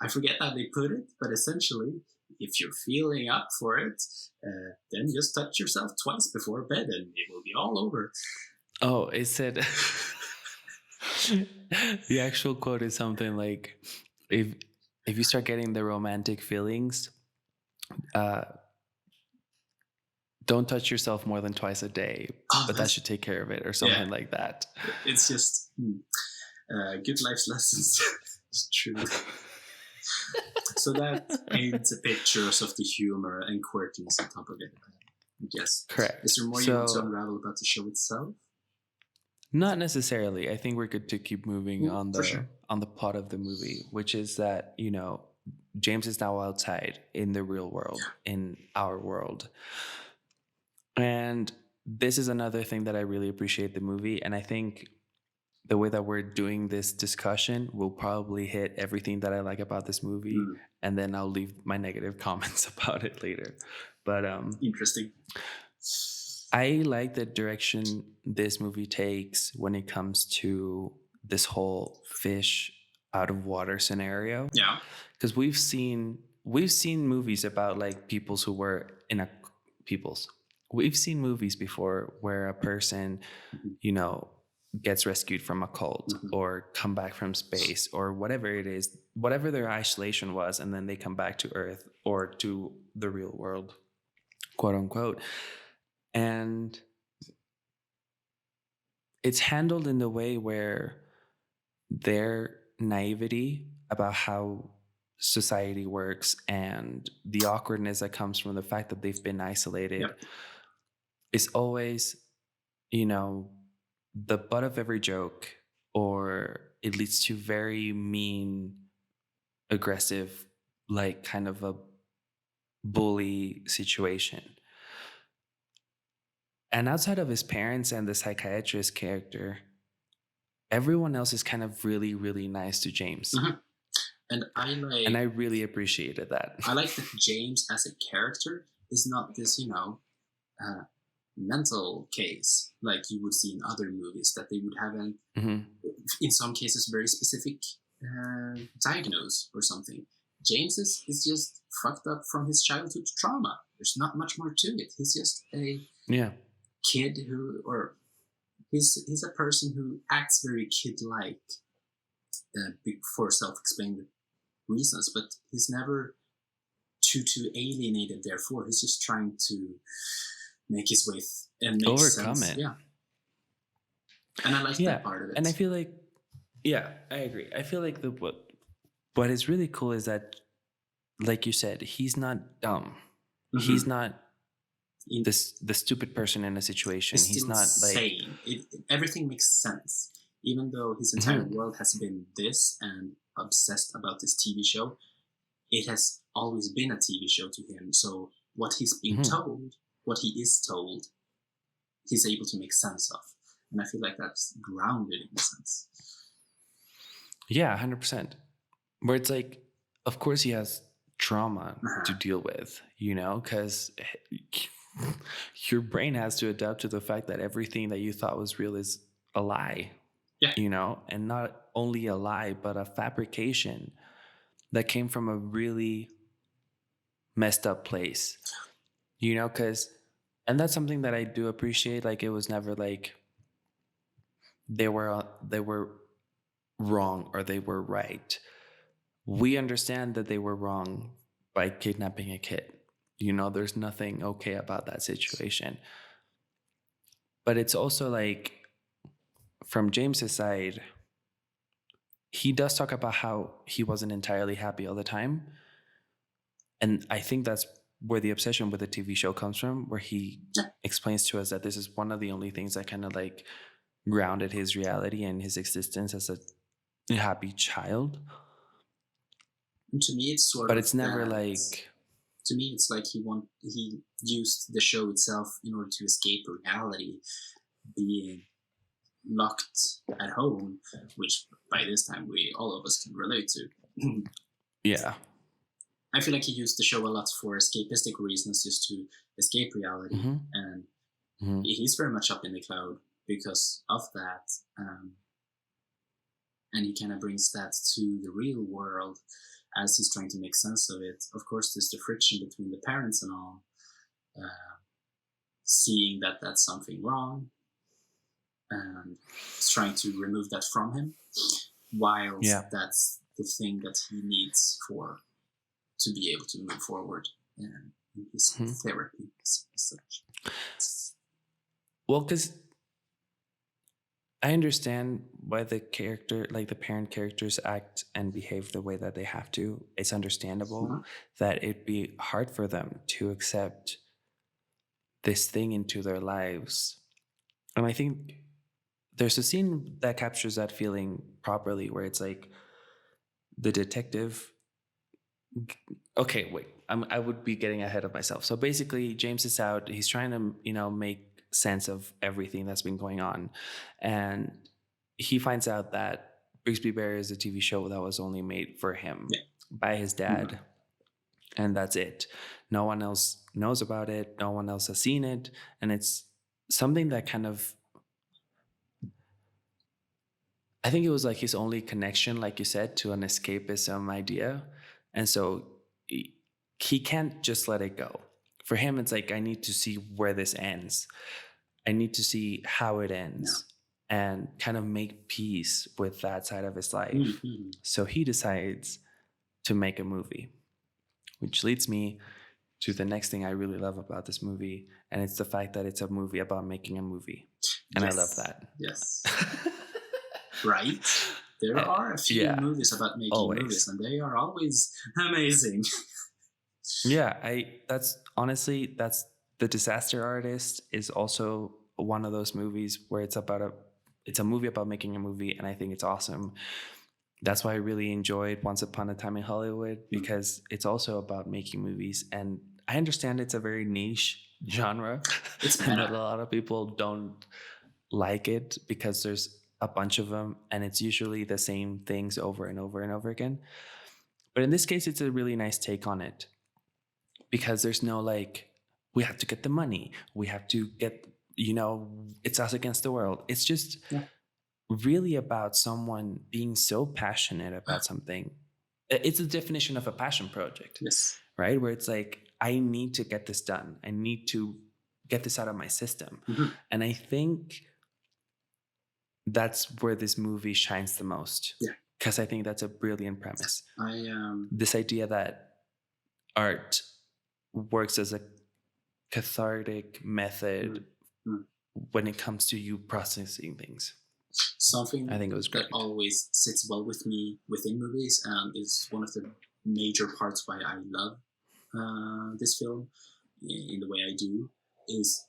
I forget how they put it, but essentially, if you're feeling up for it, then just touch yourself twice before bed and it will be all over. Oh, it said the actual quote is something like, if you start getting the romantic feelings, don't touch yourself more than twice a day, but that should take care of it, or something like that. It's just good life lessons. It's true. So that paints a pictures of the humor and quirkiness on top of it, I guess. Correct. Is there more you want to unravel about the show itself? Not necessarily. I think we're good to keep moving on the sure. on the plot of the movie, which is that, you know, James is now outside in the real world, in our world. And this is another thing that I really appreciate the movie. And I think the way that we're doing this discussion will probably hit everything that I like about this movie. And then I'll leave my negative comments about it later. But interesting. I like the direction this movie takes when it comes to this whole fish out of water scenario. Yeah. Because we've seen movies about like peoples who were in a peoples. We've seen movies before where a person, you know, gets rescued from a cult or come back from space or whatever it is, whatever their isolation was, and then they come back to Earth or to the real world, quote unquote. And it's handled in the way where their naivety about how society works and the awkwardness that comes from the fact that they've been isolated is always, you know, the butt of every joke, or it leads to very mean, aggressive, like kind of a bully situation. And outside of his parents and the psychiatrist character, everyone else is kind of really, really nice to James. And I really appreciated that. I like that James as a character is not this, you know, mental case like you would see in other movies, that they would have in some cases very specific diagnose or something. James is just fucked up from his childhood trauma. There's not much more to it. He's just a kid who, or he's a person who acts very kid-like for self-explained reasons, but he's never too alienated. Therefore, he's just trying to make his way and make overcome sense. it. Yeah, and I like that part of it. And I feel like, I agree. I feel like what is really cool is that, like you said, he's not dumb. He's not the stupid person in a situation. He's not sane. Everything makes sense, even though his entire world has been this and obsessed about this TV show. It has always been a TV show to him. So what he's being told, what he is told, he's able to make sense of. And I feel like that's grounded in a sense. Yeah, 100%. Where it's like, of course he has trauma to deal with, you know, because your brain has to adapt to the fact that everything that you thought was real is a lie, you know, and not only a lie, but a fabrication that came from a really messed up place, you know, and that's something that I do appreciate. Like, it was never like they were wrong or they were right. We understand that they were wrong by kidnapping a kid. You know, there's nothing okay about that situation. But it's also like, from James's side, he does talk about how he wasn't entirely happy all the time. And I think that's where the obsession with the TV show comes from, where he explains to us that this is one of the only things that kind of like grounded his reality and his existence as a happy child. And to me, it's sort but of it's never like to me, it's like he used the show itself in order to escape reality, being locked at home, which by this time all of us can relate to. Yeah. I feel like he used the show a lot for escapistic reasons, just to escape reality, and he's very much up in the cloud because of that. And he kind of brings that to the real world as he's trying to make sense of it. Of course, there's the friction between the parents and all, seeing that that's something wrong, and he's trying to remove that from him, while that's the thing that he needs to be able to move forward in his therapy as such. Well, because I understand why the parent characters act and behave the way that they have to. It's understandable that it'd be hard for them to accept this thing into their lives. And I think there's a scene that captures that feeling properly, where it's like the detective. Okay, wait. I would be getting ahead of myself. So basically, James is out. He's trying to, make sense of everything that's been going on, and he finds out that Brigsby Bear is a TV show that was only made for him by his dad, and that's it. No one else knows about it. No one else has seen it, and it's something that kind of, I think it was like his only connection, like you said, to an escapism idea. And so he can't just let it go. For him, it's like, I need to see where this ends. I need to see how it ends and kind of make peace with that side of his life. So he decides to make a movie, which leads me to the next thing I really love about this movie. And it's the fact that it's a movie about making a movie. And I love that. Yes. Right? There are a few movies about making movies, and they are always amazing. That's The Disaster Artist is also one of those movies where it's a movie about making a movie, and I think it's awesome. That's why I really enjoyed Once Upon a Time in Hollywood, because it's also about making movies. And I understand it's a very niche genre, and that a lot of people don't like it because there's a bunch of them, and it's usually the same things over and over and over again. But in this case, it's a really nice take on it, because there's no we have to get the money, we have to get, it's us against the world. It's just really about someone being so passionate about something. It's the definition of a passion project. Yes. Right? Where it's like, I need to get this done. I need to get this out of my system. And I think that's where this movie shines the most. Yeah. Because I think that's a brilliant premise. This idea that art works as a cathartic method when it comes to you processing things. Something I think it was great. That always sits well with me within movies, and is one of the major parts why I love this film in the way I do, is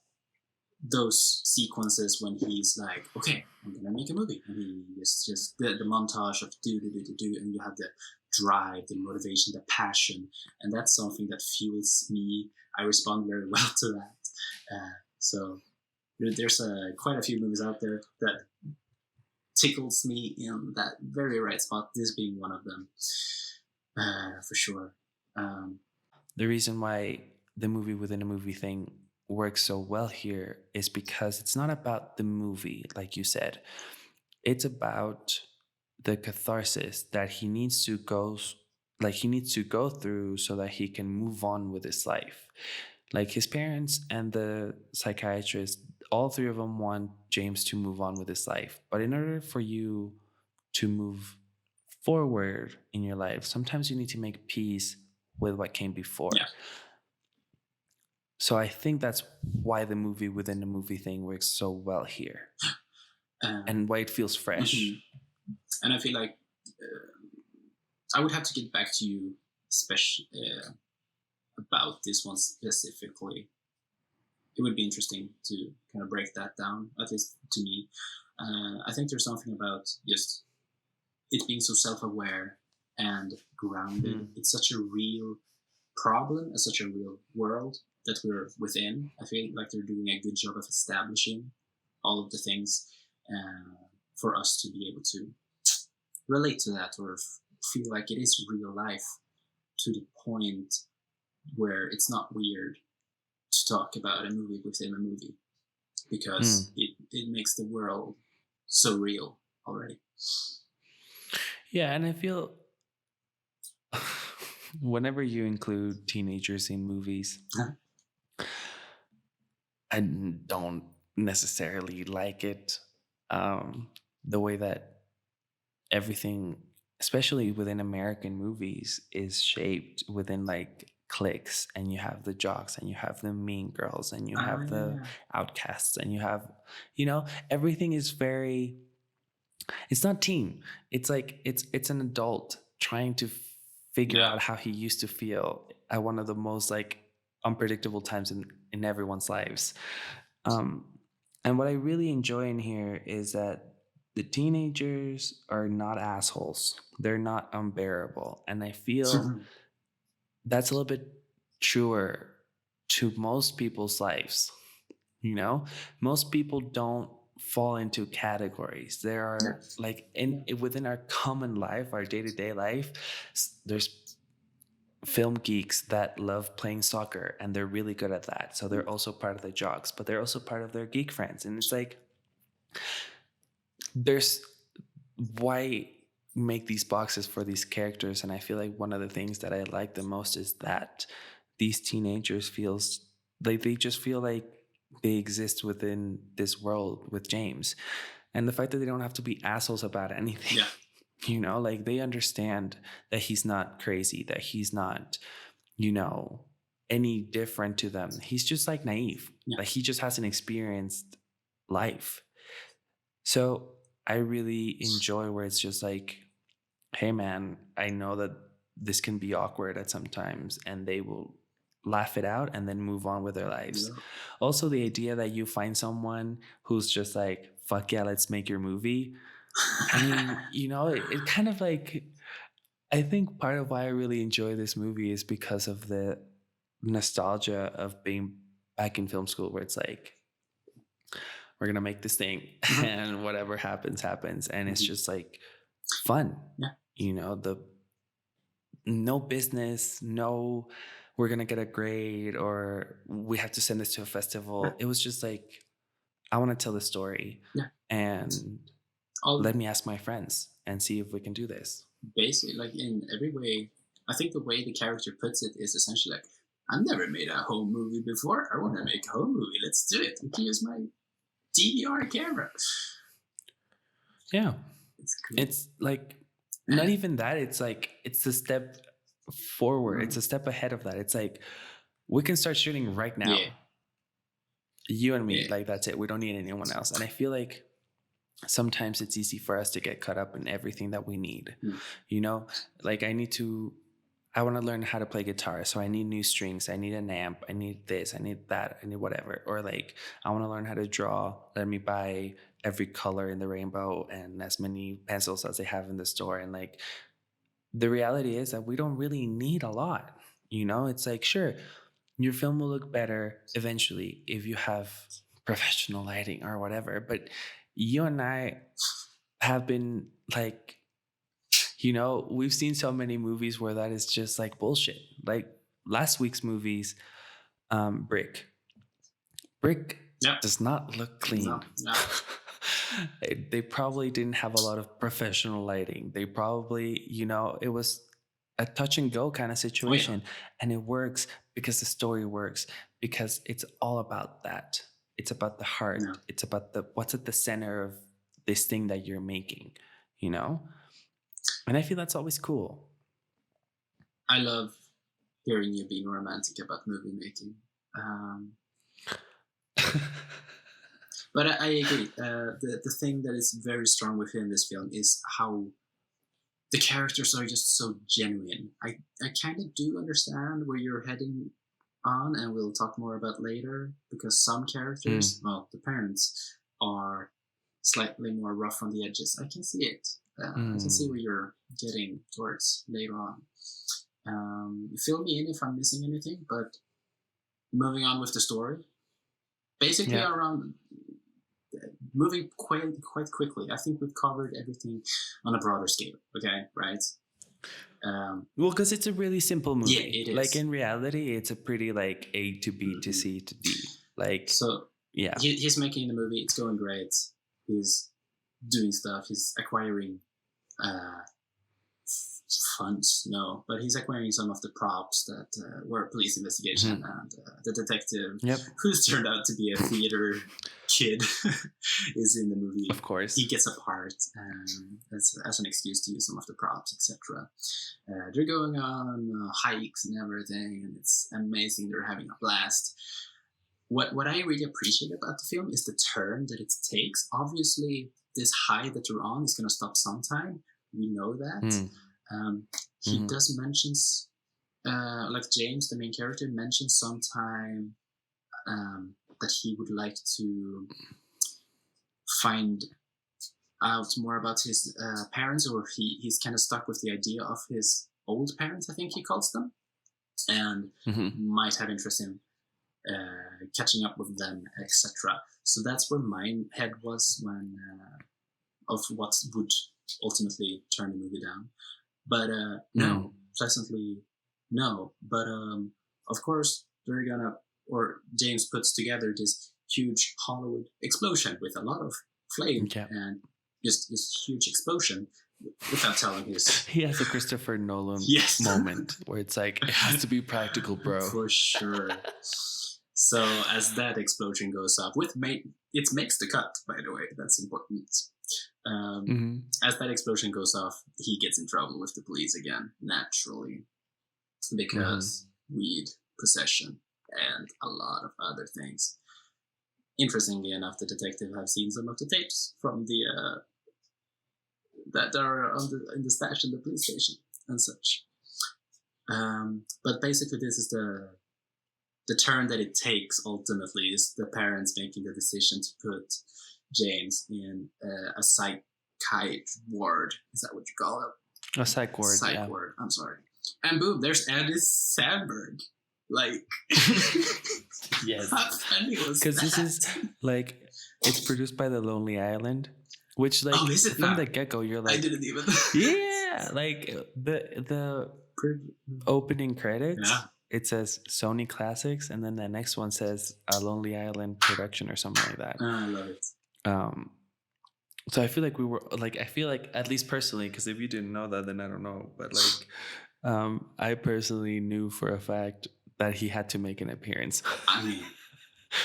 those sequences when he's like, okay, I'm gonna make a movie, and he is just the montage of do, and you have the drive, the motivation, the passion, and that's something that fuels me. I respond very well to that. So there's quite a few movies out there that tickles me in that very right spot, this being one of them, for sure. The reason why the movie within a movie thing works so well here is because it's not about the movie, like you said. It's about the catharsis that he needs to go through so that he can move on with his life. Like his parents and the psychiatrist, all three of them want James to move on with his life. But in order for you to move forward in your life, sometimes you need to make peace with what came before. Yeah. So I think that's why the movie within the movie thing works so well here, and why it feels fresh. And I feel like I would have to get back to you, especially about this one specifically. It would be interesting to kind of break that down, at least to me. I think there's something about just it being so self-aware and grounded. It's such a real problem as such a real world that we're within. I feel like they're doing a good job of establishing all of the things for us to be able to relate to that or feel like it is real life to the point where it's not weird to talk about a movie within a movie because it makes the world so real already. Yeah, and I feel whenever you include teenagers in movies, I don't necessarily like it. The way that everything, especially within American movies, is shaped within like cliques, and you have the jocks, and you have the mean girls, and you have the outcasts, and you have, everything is very. It's not teen. It's like it's an adult trying to figure out how he used to feel at one of the most like unpredictable times in everyone's lives. And what I really enjoy in here is that the teenagers are not assholes. They're not unbearable. And I feel that's a little bit truer to most people's lives. Most people don't fall into categories. There are like within our common life, our day-to-day life, there's film geeks that love playing soccer and they're really good at that. So they're also part of the jocks, but they're also part of their geek friends. And it's like, why make these boxes for these characters? And I feel like one of the things that I like the most is that these teenagers they just feel like they exist within this world with James. And the fact that they don't have to be assholes about anything. Like they understand that he's not crazy, that he's not, any different to them. He's just like naive. Like he just hasn't experienced life. So I really enjoy where it's just like, hey man, I know that this can be awkward at some times, and they will laugh it out and then move on with their lives. Also, the idea that you find someone who's just like, fuck yeah, let's make your movie. I mean, it kind of like, I think part of why I really enjoy this movie is because of the nostalgia of being back in film school, where it's like, we're going to make this thing and whatever happens. And it's just like fun, no business, no, we're going to get a grade or we have to send this to a festival. It was just like, I want to tell the story and let me ask my friends and see if we can do this. Basically, like in every way, I think the way the character puts it is essentially like, I've never made a home movie before. I want to make a home movie. Let's do it. I can use my DVR camera. Yeah. It's cool. It's like, not even that. It's like, it's a step forward. It's a step ahead of that. It's like, we can start shooting right now. You and me, like that's it. We don't need anyone else. And I feel like sometimes it's easy for us to get caught up in everything that we need. Like I want to learn how to play guitar. So I need new strings. I need an amp. I need this. I need that. I need whatever. Or like, I want to learn how to draw. Let me buy every color in the rainbow and as many pencils as they have in the store. And like, the reality is that we don't really need a lot. It's like, sure, your film will look better eventually if you have professional lighting or whatever. But you and I have been like, we've seen so many movies where that is just like bullshit. Like last week's movies, Brick does not look clean. No. They probably didn't have a lot of professional lighting. They probably, it was a touch and go kind of situation. And it works because the story works, because it's all about that. It's about the heart. Yeah. It's about what's at the center of this thing that you're making, And I feel that's always cool. I love hearing you being romantic about movie making. But I agree. The thing that is very strong within this film is how the characters are just so genuine. I kind of do understand where you're heading on, and we'll talk more about later, because some characters, the parents, are slightly more rough on the edges. I can see it. I can see where you're getting towards later on. Fill me in if I'm missing anything, but moving on with the story. Basically, around moving quite quickly. I think we've covered everything on a broader scale. Okay, right? Well, because it's a really simple movie. Yeah, it is. Like in reality, it's a pretty like A to B to C to D. Like so, yeah, he's making the movie. It's going great. He's doing stuff. He's acquiring funds, no, but he's acquiring some of the props that were a police investigation, and the detective, who's turned out to be a theater kid, is in the movie. Of course, he gets a part as an excuse to use some of the props, etc. They're going on hikes and everything, and it's amazing. They're having a blast. What I really appreciate about the film is the turn that it takes. Obviously, this high that you're on is going to stop sometime. We know that. He does mentions, like James, the main character, mentions sometime that he would like to find out more about his parents, or he's kind of stuck with the idea of his old parents, I think he calls them, and might have interest in catching up with them, etc. So that's where my head was when of what would ultimately turn the movie down. But no, pleasantly no. But of course, they're gonna, or James puts together this huge Hollywood explosion with a lot of flame and just this huge explosion without telling his. He has a Christopher Nolan moment where it's like, it has to be practical, bro. For sure. So as that explosion goes up, it makes the cut, by the way. That's important. As that explosion goes off, he gets in trouble with the police again, naturally, because weed possession and a lot of other things. Interestingly enough, the detective have seen some of the tapes from the that are in the stash in the police station and such. But basically, this is the turn that it takes. Ultimately, is the parents making the decision to put James in a psych ward. Is that what you call it? A psych ward. Psych ward. I'm sorry. And boom, there's Andy Samberg. Like, yes. How funny was that? Because this is like, it's produced by The Lonely Island, which like from the get go, you're like, I didn't even. Yeah, like the opening credits. Yeah. It says Sony Classics, and then the next one says a Lonely Island production or something like that. I love it. So I feel like I feel like, at least personally, because if you didn't know that, then I don't know. But like, I personally knew for a fact that he had to make an appearance. I mean,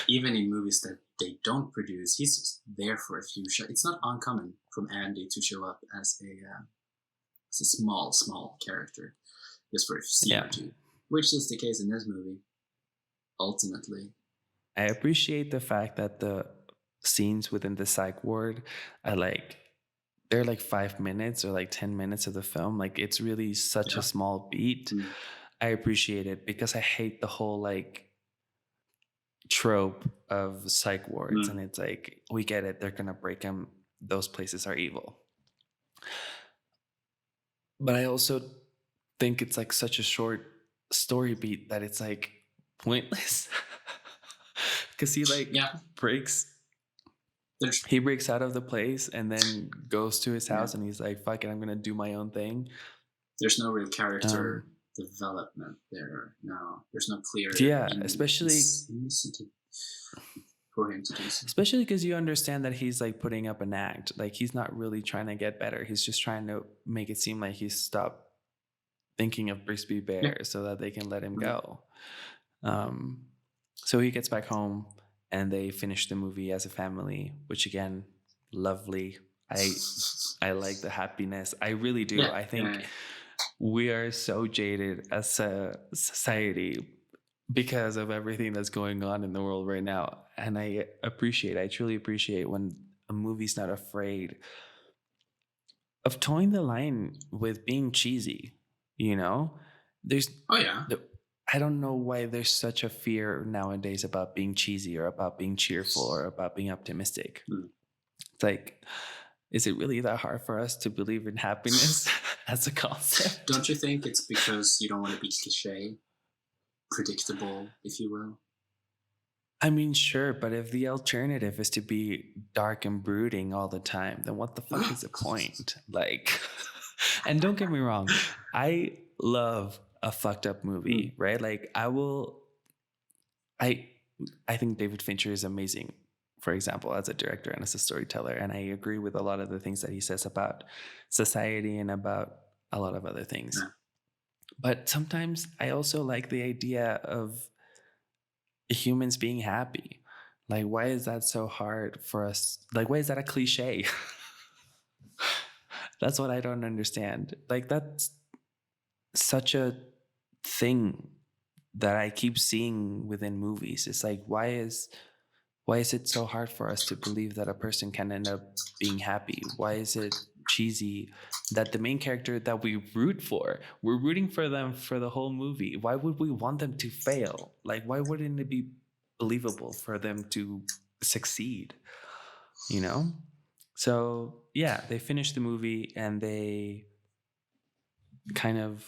even in movies that they don't produce, he's just there for a few shots. It's not uncommon from Andy to show up as a small character, just for a scene or two, which is the case in this movie. Ultimately, I appreciate the fact that the scenes within the psych ward are like, they're like 5 minutes or like 10 minutes of the film. Like, it's really such a small beat. I appreciate it because I hate the whole like trope of psych wards, and it's like, we get it, they're gonna break them, those places are evil. But I also think it's like such a short story beat that it's like pointless. Because he like breaks out of the place and then goes to his house and he's like, fuck it, I'm gonna do my own thing. There's no real character development there. No, there's no clear especially for him to do so. Especially because you understand that he's like putting up an act. Like, he's not really trying to get better. He's just trying to make it seem like he's stopped thinking of Brigsby Bear so that they can let him go. So he gets back home and they finish the movie as a family, which again, lovely. I like the happiness. I really do. I think we are so jaded as a society because of everything that's going on in the world right now. And I truly appreciate when a movie's not afraid of towing the line with being cheesy, you know? I don't know why there's such a fear nowadays about being cheesy or about being cheerful or about being optimistic. It's like, is it really that hard for us to believe in happiness? as a concept. Don't you think it's because you don't want to be cliche, predictable, if you will? I mean, sure, but if the alternative is to be dark and brooding all the time, then what the fuck is the point? Like, and don't get me wrong, I love a fucked up movie, right? Like, I think David Fincher is amazing, for example, as a director and as a storyteller. And I agree with a lot of the things that he says about society and about a lot of other things. Yeah. But sometimes I also like the idea of humans being happy. Like, why is that so hard for us? Like, why is that a cliche? That's what I don't understand. Like, that's such a thing that I keep seeing within movies. It's like, why is it so hard for us to believe that a person can end up being happy? Why is it cheesy that the main character that we root for, we're rooting for them for the whole movie? Why would we want them to fail? Like, why wouldn't it be believable for them to succeed? You know? So yeah, they finished the movie and they kind of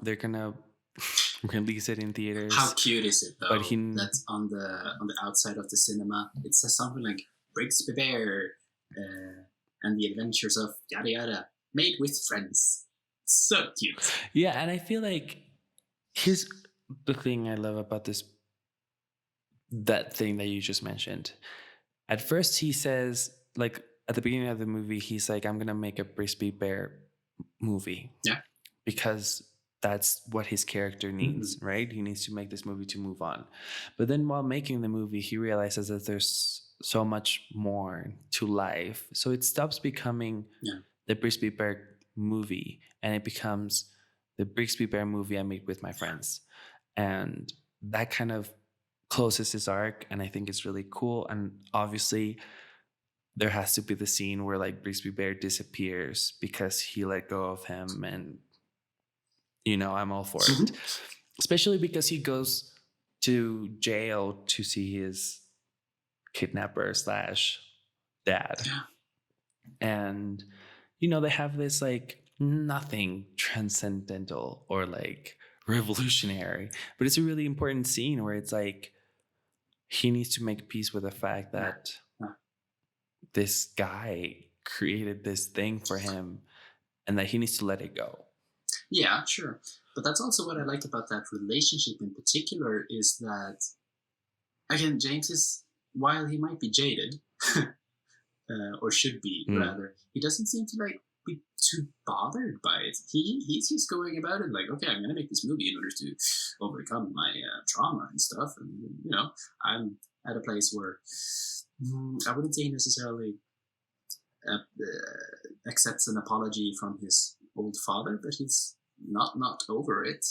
they're gonna release it in theaters. How cute is it though? But that's on the outside of the cinema. It says something like Brigsby Bear and the Adventures of Yada Yada, made with friends. So cute. Yeah, and I feel like here's the thing I love about that thing that you just mentioned. At first he says, like at the beginning of the movie, he's like, I'm gonna make a Brigsby Bear movie. Yeah. Because that's what his character needs, right? He needs to make this movie to move on. But then while making the movie, he realizes that there's so much more to life. So it stops becoming the Brigsby Bear movie and it becomes the Brigsby Bear movie I made with my friends. And that kind of closes his arc, and I think it's really cool. And obviously there has to be the scene where like Brigsby Bear disappears because he let go of him, and you know, I'm all for it. Especially because he goes to jail to see his kidnapper / dad. And, you know, they have this like nothing transcendental or like revolutionary, but it's a really important scene where it's like he needs to make peace with the fact that this guy created this thing for him and that he needs to let it go. Yeah, sure. But that's also what I like about that relationship in particular is that, again, James is, while he might be jaded, or should be, rather, he doesn't seem to, like, be too bothered by it. He's just going about it like, okay, I'm going to make this movie in order to overcome my trauma and stuff. And, you know, I'm at a place where I wouldn't say necessarily accepts an apology from his old father, but he's not over it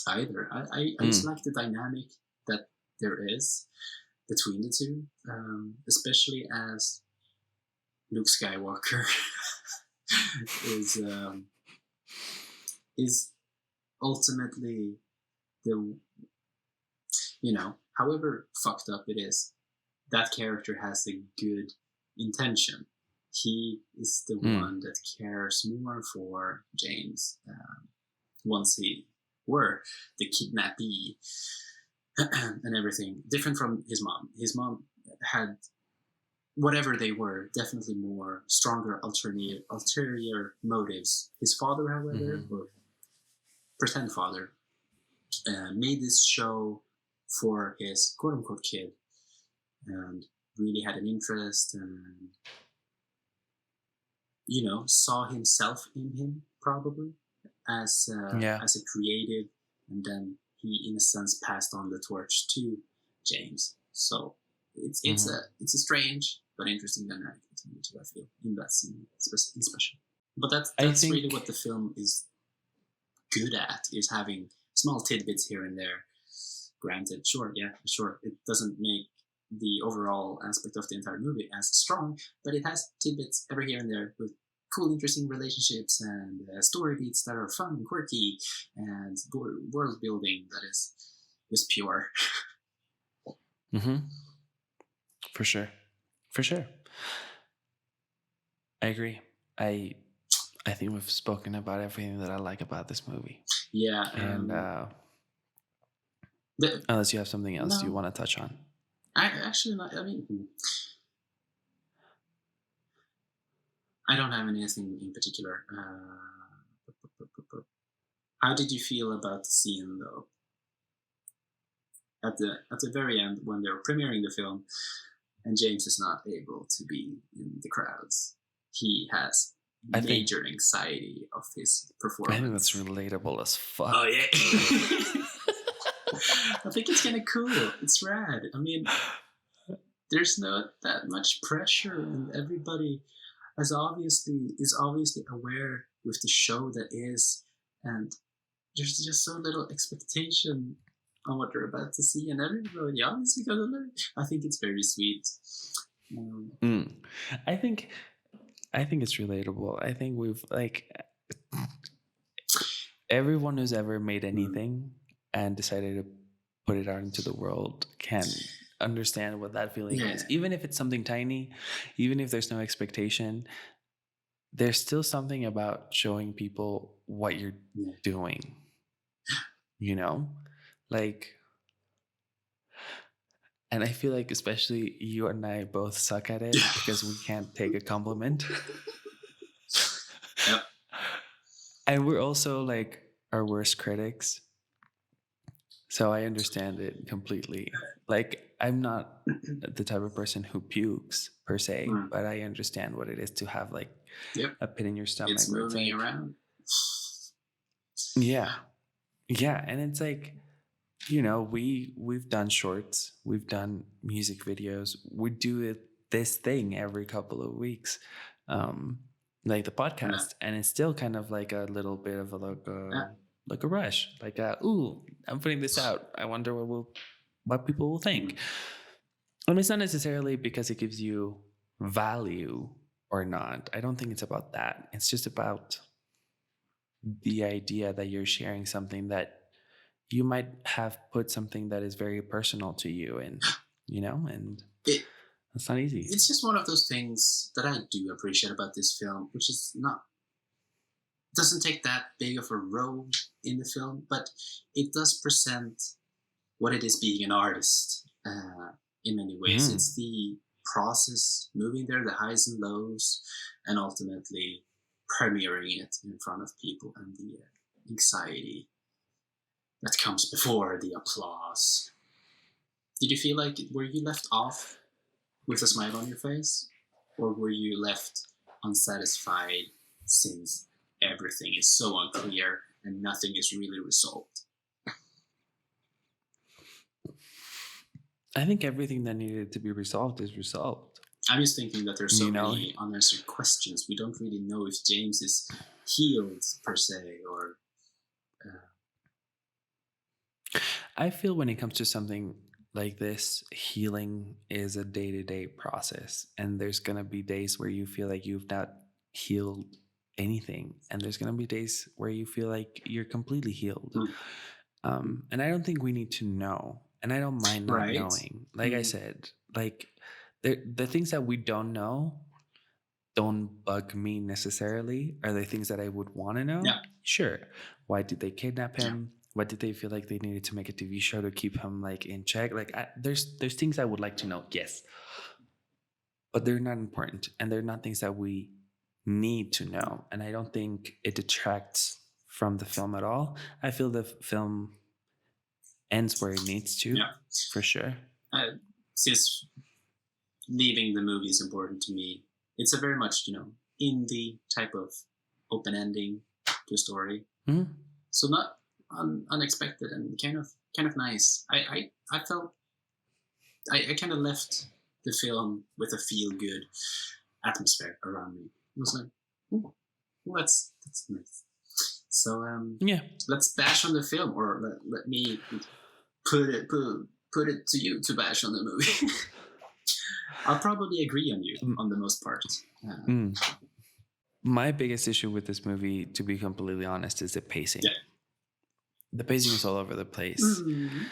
either. I just like the dynamic that there is between the two, especially as Luke Skywalker is ultimately the, you know, however fucked up it is, that character has a good intention. He is the one that cares more for James once he were the kidnappee and everything. Different from his mom. His mom had, whatever they were, definitely more stronger ulterior motives. His father, however, or pretend father, made this show for his quote-unquote kid and really had an interest and, you know, saw himself in him probably as a creative, and then he in a sense passed on the torch to James. So it's a strange but interesting dynamic between the two, I feel, in that scene especially. But that's really what the film is good at, is having small tidbits here and there. Granted, sure, it doesn't make the overall aspect of the entire movie as strong, but it has tidbits every here and there with cool, interesting relationships and story beats that are fun and quirky, and world building that is just pure. For sure. I agree. I I think we've spoken about everything that I like about this movie. Yeah. And unless you have something else you want to touch on. I mean, I don't have anything in particular. How did you feel about the scene, though? At the very end, when they're premiering the film, and James is not able to be in the crowds, he has major anxiety of his performance. I think that's relatable as fuck. Oh yeah. I think it's kind of cool. It's rad. I mean, there's not that much pressure, and everybody is obviously aware with the show that is, and there's just so little expectation on what they're about to see, and everybody obviously got to learn. I think it's very sweet. I think it's relatable. I think we've everyone who's ever made anything and decided to put it out into the world can understand what that feeling is. Even if it's something tiny, even if there's no expectation, there's still something about showing people what you're doing. And I feel like especially you and I both suck at it because we can't take a compliment. Yep. And we're also our worst critics. So I understand it completely. I'm not the type of person who pukes per se, but I understand what it is to have a pit in your stomach. It's moving around. Yeah. Yeah. And it's we've done shorts, we've done music videos, we do this thing every couple of weeks, the podcast, and it's still kind of like a little bit of a rush, ooh, I'm putting this out, I wonder what people will think. And it's not necessarily because it gives you value or not. I don't think it's about that. It's just about the idea that you're sharing something that you might have put something that is very personal to you, and it's not easy. It's just one of those things that I do appreciate about this film, which is doesn't take that big of a role in the film, but it does present what it is being an artist in many ways. It's the process, moving there, the highs and lows, and ultimately premiering it in front of people, and the anxiety that comes before the applause. Did you feel were you left off with a smile on your face? Or were you left unsatisfied since everything is so unclear and nothing is really resolved? I think everything that needed to be resolved is resolved. I'm just thinking that there's so many unanswered questions. We don't really know if James is healed per se, or... I feel when it comes to something like this, healing is a day-to-day process. And there's going to be days where you feel like you've not healed anything. And there's going to be days where you feel like you're completely healed. And I don't think we need to know. And I don't mind not knowing. Like I said, the things that we don't know don't bug me necessarily. Are they things that I would want to know? Yeah. Sure. Why did they kidnap him? What did they feel like they needed to make a TV show to keep him in check? There's things I would like to know, yes, but they're not important, and they're not things that we need to know. And I don't think it detracts from the film at all. I feel the film ends where it needs to, for sure. Since leaving the movie is important to me, it's a very much indie type of open ending to a story. Mm-hmm. So not unexpected and kind of nice. I felt I kind of left the film with a feel good atmosphere around me. It was ooh, that's nice. So let's bash on the film, or let me put it to you to bash on the movie. I'll probably agree on you on the most part. My biggest issue with this movie, to be completely honest, is the pacing. Yeah. The pacing is all over the place. Mm-hmm.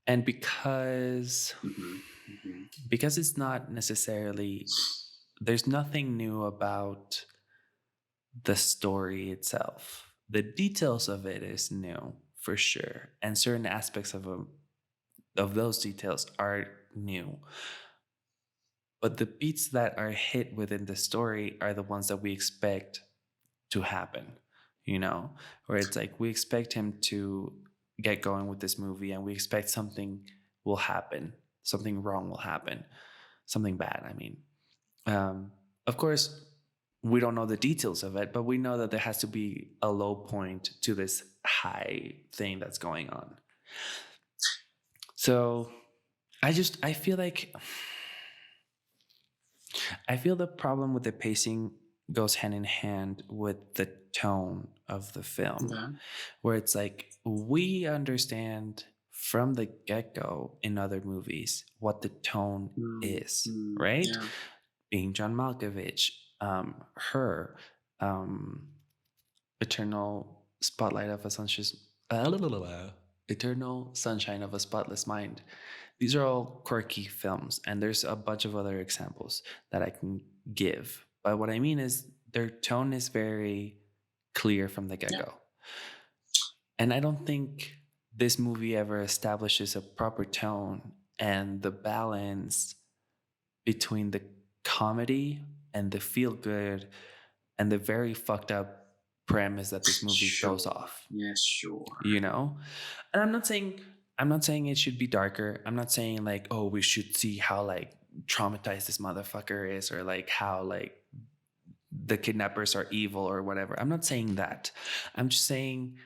And because it's not necessarily, there's nothing new about the story itself. The details of it is new for sure, and certain aspects of those details are new. But the beats that are hit within the story are the ones that we expect to happen, you know, where it's like we expect him to get going with this movie and we expect something will happen, something wrong will happen, something bad. I mean, of course, we don't know the details of it, but we know that there has to be a low point to this high thing that's going on. So I feel like the problem with the pacing goes hand in hand with the tone of the film, where it's like we understand from the get-go in other movies what the tone is, right? Yeah. Being John Malkovich, her, Eternal Spotlight of a Sunshine, Eternal Sunshine of a Spotless Mind. These are all quirky films, and there's a bunch of other examples that I can give. But what I mean is their tone is very clear from the get-go. Yeah. And I don't think this movie ever establishes a proper tone and the balance between the comedy and the feel-good and the very fucked up premise that this movie throws off. Yeah, sure. You know? And I'm not saying it should be darker. I'm not saying like, oh, we should see how like traumatized this motherfucker is, or like how like the kidnappers are evil or whatever. I'm not saying that. I'm just saying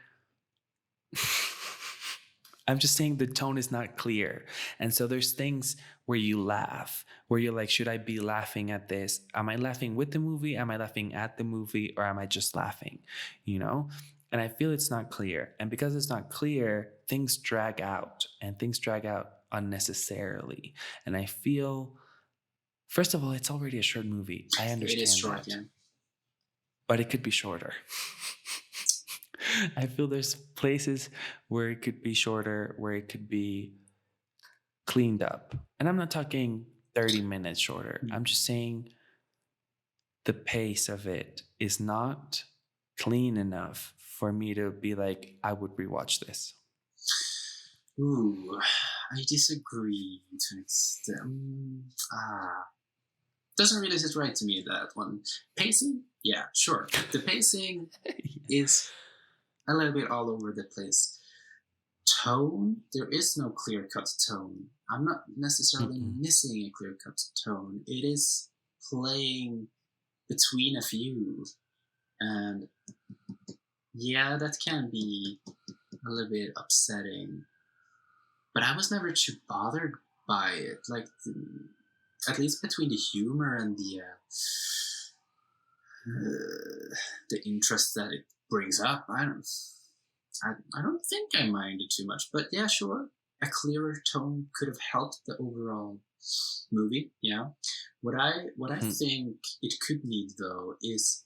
the tone is not clear. And so there's things where you laugh, where you're like, should I be laughing at this? Am I laughing with the movie? Am I laughing at the movie? Or am I just laughing? You know? And I feel it's not clear. And because it's not clear, things drag out, and things drag out unnecessarily. And I feel, first of all, it's already a short movie. I understand it is short, that. Yeah. But it could be shorter. I feel there's places where it could be shorter, where it could be cleaned up. And I'm not talking 30 minutes shorter. I'm just saying the pace of it is not clean enough for me to be like, I would rewatch this. Ooh, I disagree to an extent. Doesn't really sit right to me, that one. Pacing? Yeah, sure. The pacing is a little bit all over the place. Tone? There is no clear-cut tone. I'm not necessarily missing a clear-cut tone. It is playing between a few. And yeah, that can be a little bit upsetting. But I was never too bothered by it. Like, at least between the humor and the interest that it brings up, I don't think I minded too much. But yeah, sure, a clearer tone could have helped the overall movie. Yeah, what I think it could need, though, is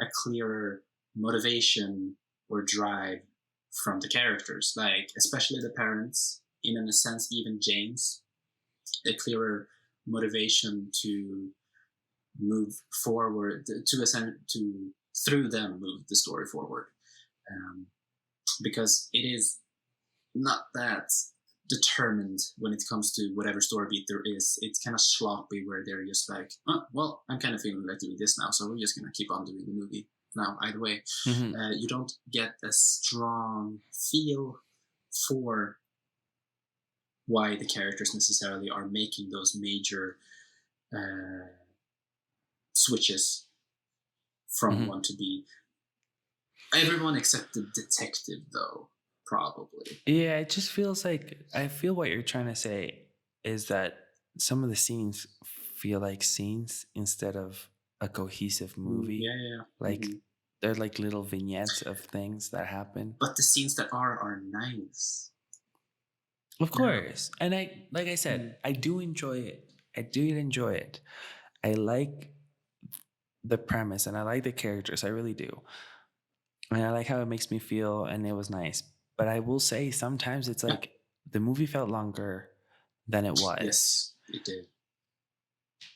a clearer motivation or drive from the characters, like especially the parents, in a sense, even James, a clearer motivation to move forward, to through them move the story forward, because it is not that determined when it comes to whatever story beat there is. It's kind of sloppy, where they're just like, oh, well, I'm kind of feeling like doing this now, so we're just gonna keep on doing the movie now either way. You don't get a strong feel for why the characters necessarily are making those major switches from one to B. Everyone except the detective, though, probably. Yeah, it just feels like, I feel what you're trying to say is that some of the scenes feel like scenes instead of a cohesive movie. Yeah. Like, they're like little vignettes of things that happen. But the scenes that are nice. Of course. And like I said, I do enjoy it. I like the premise and I like the characters. I really do. And I like how it makes me feel, and it was nice. But I will say sometimes it's like the movie felt longer than it was. Yes, it did.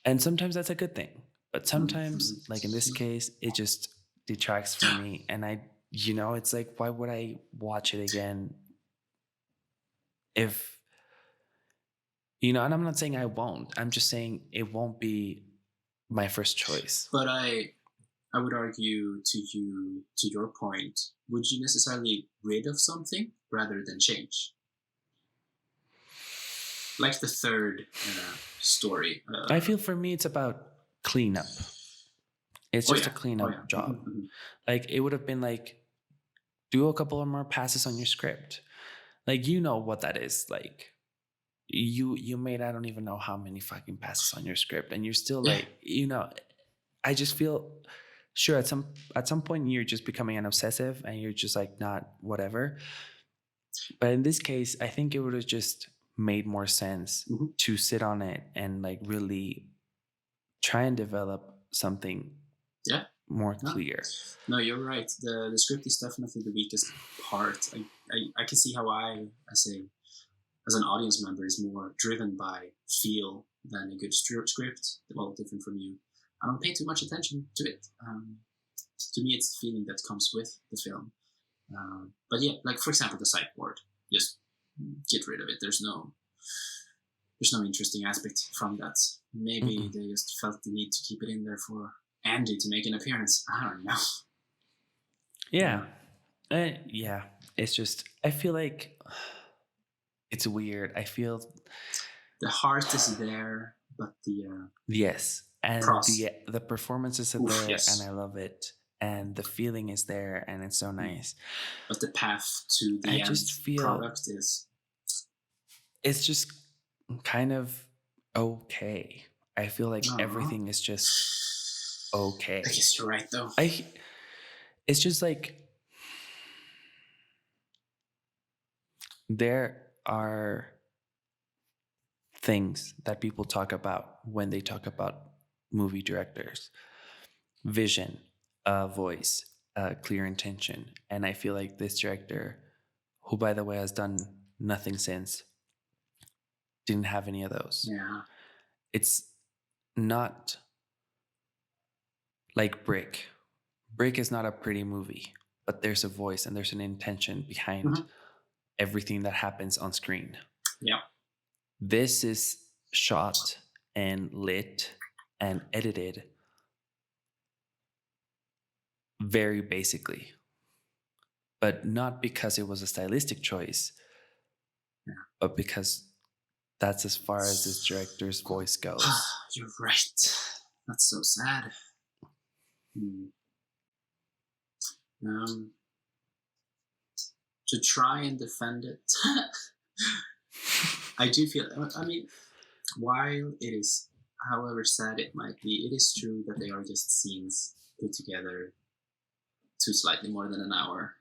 And sometimes that's a good thing. But sometimes, like in this case, it just detracts from me. And it's like, why would I watch it again if, and I'm not saying I won't. I'm just saying it won't be my first choice. But I would argue to your point, would you necessarily rid of something rather than change? Like the third story. I feel for me, it's about cleanup. It's just a cleanup job. Mm-hmm. Like, it would have been like, do a couple of more passes on your script. Like, you know what that is. Like, you made, I don't even know how many fucking passes on your script, and you're still like, I just feel, sure, at some point you're just becoming an obsessive and you're just like, not whatever. But in this case, I think it would have just made more sense to sit on it and like really try and develop something more clear. No, you're right. The script is definitely the weakest part. I can see how I as an audience member is more driven by feel than a good script. Well, different from you. I don't pay too much attention to it. To me, it's the feeling that comes with the film. But yeah, like for example, the psych ward. Just get rid of it. There's no interesting aspect from that. Maybe they just felt the need to keep it in there for Andy to make an appearance. I don't know. Yeah. It's just, I feel like it's weird. I feel the heart is there, but the yes, and the performances are there, and I love it, and the feeling is there, and it's so nice. But the path to the end product is, it's just kind of okay. I feel like everything is just okay. I guess you're right, though. It's just like, there are things that people talk about when they talk about movie directors: vision, voice, clear intention. And I feel like this director, who by the way has done nothing since, didn't have any of those. Yeah. It's not like Brick. Brick is not a pretty movie, but there's a voice and there's an intention behind everything that happens on screen. Yeah. This is shot and lit and edited very basically, but not because it was a stylistic choice, but because that's as far as this director's voice goes. You're right. That's so sad. To try and defend it, I do feel, I mean, while it is, however sad it might be, it is true that they are just scenes put together to slightly more than an hour.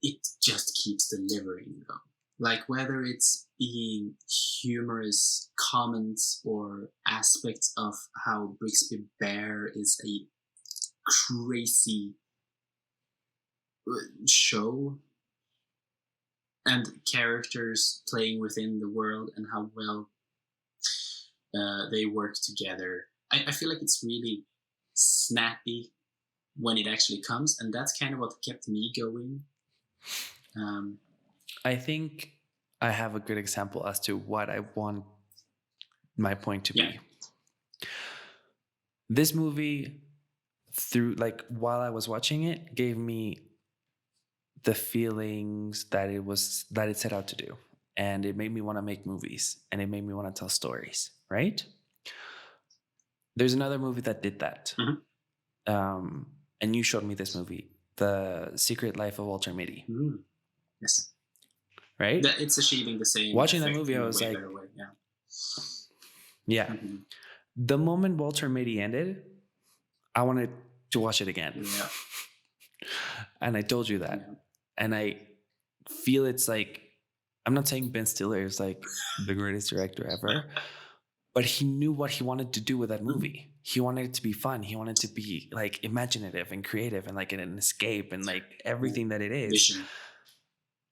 It just keeps delivering, though. Like, whether it's being humorous comments or aspects of how Brigsby Bear is a crazy show, and characters playing within the world and how well they work together. I feel like it's really snappy when it actually comes, and that's kind of what kept me going. I think I have a good example as to what I want my point to be. This movie, through, like, while I was watching it, gave me the feelings that it set out to do, and it made me want to make movies, and it made me want to tell stories, right? There's another movie that did that. And you showed me this movie, The Secret Life of Walter Mitty. Yes. Right? It's achieving the same. Watching that movie, I was like, the moment Walter Mitty ended, I wanted to watch it again. Yeah. And I told you that. Yeah. And I feel it's like, I'm not saying Ben Stiller is like the greatest director ever, but he knew what he wanted to do with that movie. He wanted it to be fun. He wanted to be like imaginative and creative and like an escape and like everything that it is. Vision.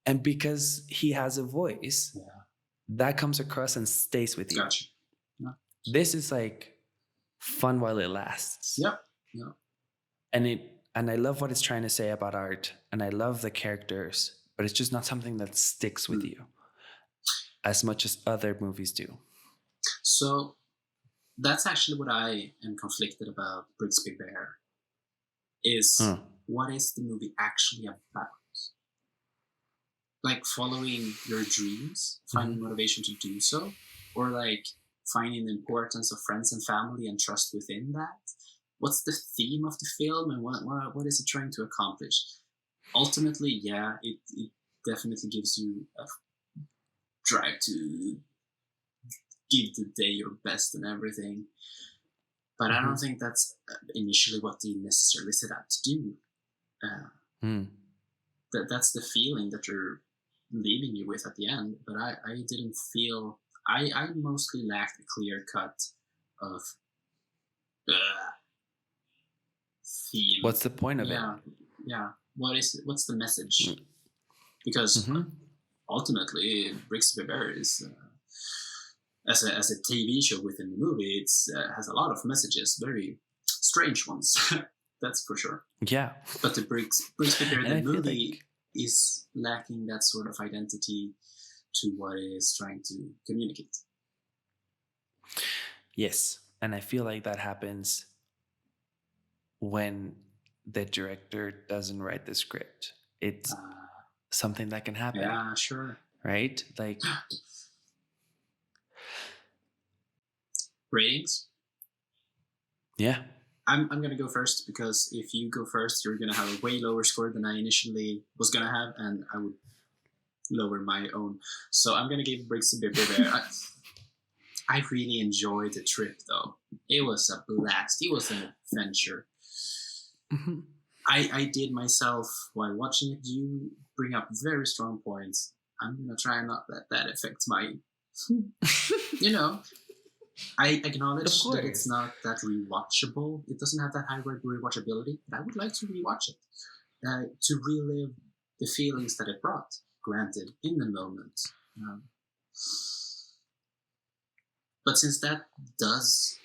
And because he has a voice, that comes across and stays with you. Gotcha. Yeah. This is like fun while it lasts. Yep. Yeah. and I love what it's trying to say about art, and I love the characters, but it's just not something that sticks with you as much as other movies do. So that's actually what I am conflicted about Brigsby Bear. Is what is the movie actually about? Like following your dreams, finding motivation to do so, or like finding the importance of friends and family and trust within that? What's the theme of the film, and what is it trying to accomplish? Ultimately, yeah, it definitely gives you a drive to give the day your best and everything. But I don't think that's initially what they necessarily set out to do. That's the feeling that you're leaving you with at the end. But I didn't feel... I mostly lacked a clear cut of theme. What's the point of it? Yeah. What's the message? Because ultimately, Brigsby Bear is... As a TV show within the movie, it has a lot of messages, very strange ones. That's for sure. Yeah. But the Brigsby Bear, the movie, is lacking that sort of identity to what it is trying to communicate. Yes, and I feel like that happens when the director doesn't write the script. It's something that can happen. Yeah, sure. Right? Like... Ratings? Yeah. I'm going to go first, because if you go first, you're going to have a way lower score than I initially was going to have, and I would lower my own. So I'm going to give Brigsby Bear. I really enjoyed the trip, though. It was a blast. It was an adventure. I did myself, while watching it, you bring up very strong points. I'm going to try and not let that affect my... I acknowledge that it's not that rewatchable. It doesn't have that high rewatchability, but I would like to rewatch it to relive the feelings that it brought. Granted, in the moment, but since that does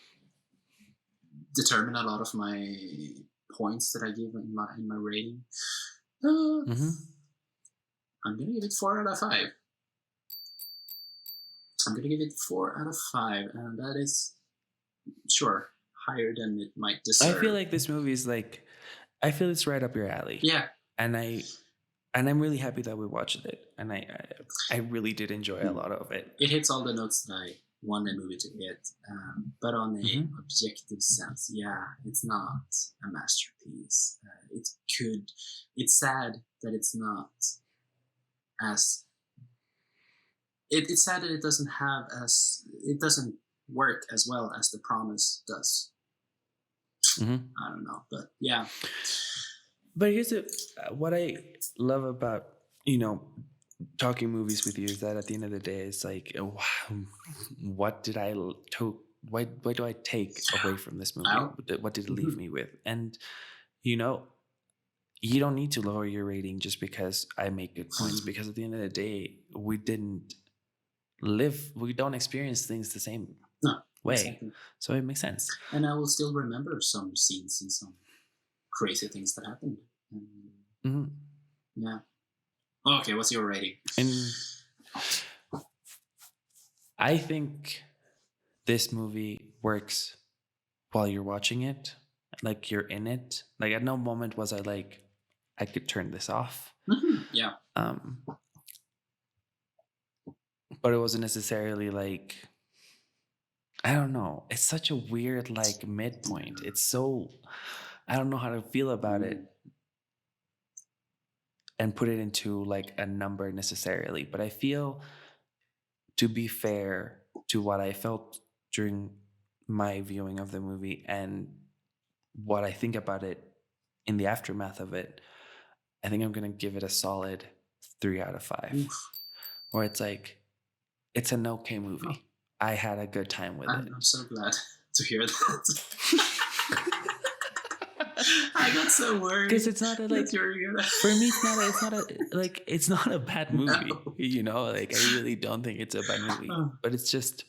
determine a lot of my points that I give in my rating, I'm gonna give it 4 out of 5. I'm going to give it 4 out of 5, and that is, sure, higher than it might deserve. I feel like this movie is I feel it's right up your alley. Yeah. And I'm really happy that we watched it, and I really did enjoy a lot of it. It hits all the notes that I want the movie to hit, but on an objective sense, yeah, it's not a masterpiece. It's sad that it's not as... It's sad that it doesn't work as well as The Promise does. I don't know, but yeah. But here's what I love about talking movies with you is that at the end of the day, it's like, what do I take away from this movie? What did it leave me with? And you don't need to lower your rating just because I make good points, because at the end of the day, we don't experience things the same way. Exactly. So it makes sense. And I will still remember some scenes and some crazy things that happened. Yeah. Okay, what's your rating? And I think this movie works while you're watching it. Like, you're in it. Like, at no moment was I like, I could turn this off. Yeah. But it wasn't necessarily like, I don't know. It's such a weird midpoint. It's so, I don't know how to feel about it and put it into a number necessarily. But I feel, to be fair to what I felt during my viewing of the movie and what I think about it in the aftermath of it, I think I'm going to give it a solid 3 out of 5. Oof. Where it's it's an okay movie. Oh. I had a good time with it. I'm so glad to hear that. I got so worried because it's not for me. It's not a bad movie. No. I really don't think it's a bad movie. But it's just,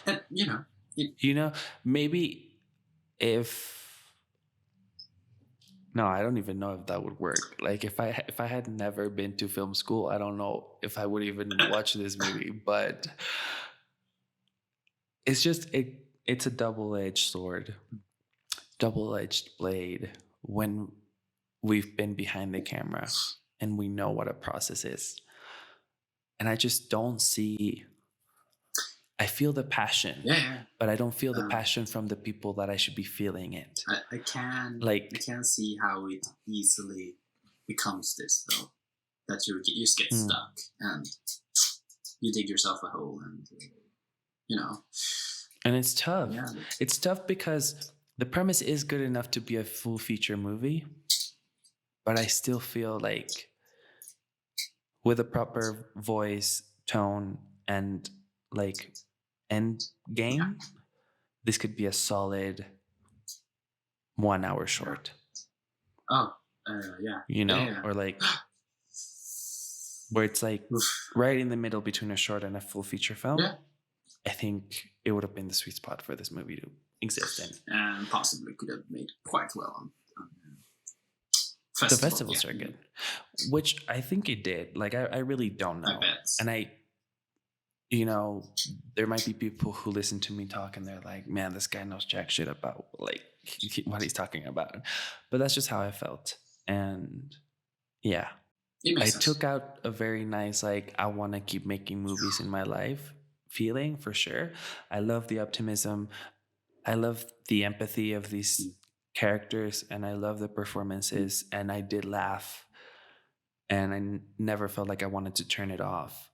and, maybe No, I don't even know if that would work. Like if I had never been to film school, I don't know if I would even watch this movie. But it's just it's a double-edged sword, double-edged blade when we've been behind the camera and we know what a process is. And I just don't see. I feel the passion, but I don't feel the passion from the people that I should be feeling it. I can see how it easily becomes this, though, that you just get stuck and you dig yourself a hole, and And it's tough. Yeah. It's tough because the premise is good enough to be a full feature movie, but I still feel like with a proper voice, tone, and like end game, this could be a solid 1 hour short. Or like where it's like right in the middle between a short and a full feature film. I think it would have been the sweet spot for this movie to exist in, and possibly could have made quite well on the festival circuit, which I think it did. Like I really don't know. I bet. And there might be people who listen to me talk and they're like, man, this guy knows jack shit about like what he's talking about. But that's just how I felt. And yeah, I took out a very nice, like, I want to keep making movies in my life feeling, for sure. I love the optimism. I love the empathy of these characters, and I love the performances, and I did laugh, and I never felt like I wanted to turn it off.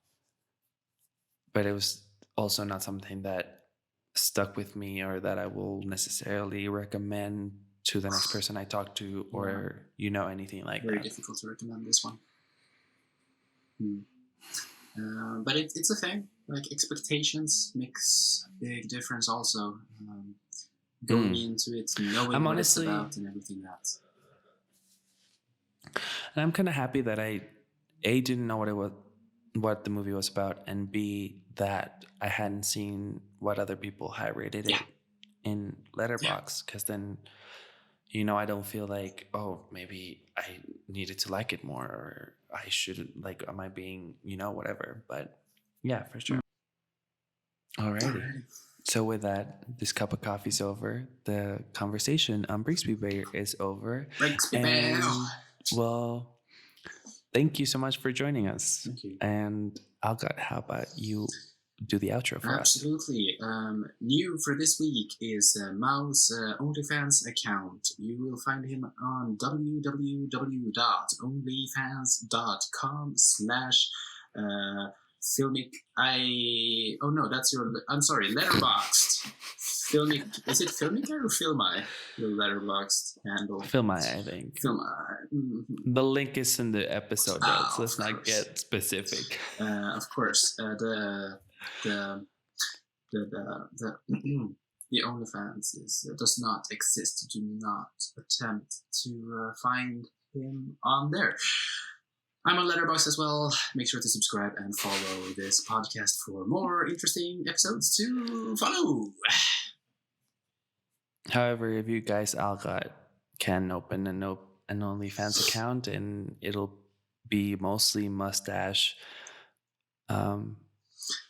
But it was also not something that stuck with me or that I will necessarily recommend to the next person I talk to, or anything like very that. Very difficult to recommend this one. But it's a thing. Like, expectations makes a big difference also. Going into it, knowing what it's about and everything that. And I'm kind of happy that I didn't know what the movie was about, and B, that I hadn't seen what other people high rated it in Letterboxd, because then I don't feel like, oh, maybe I needed to like it more, or I shouldn't, like, am I being whatever. But yeah, for sure. Alrighty. So with that, this cup of coffee's over. The conversation on Brigsby Bear is over. Brigsby Bear. Well, thank you so much for joining us. Thank you. And Algot, how about you do the outro for us? Absolutely. New for this week is Mao's OnlyFans account. You will find him on www.onlyfans.com/filmic. I'm sorry, Letterboxd. Filmic. Is it Filmic or Filmi? Your Letterboxd handle. Filmi, I think. Filmi. Mm-hmm. The link is in the episode notes. Let's not get specific. Of course. The OnlyFans does not exist. Do not attempt to find him on there. I'm on Letterboxd as well. Make sure to subscribe and follow this podcast for more interesting episodes to follow. However, if you guys all can open an OnlyFans account, and it'll be mostly mustache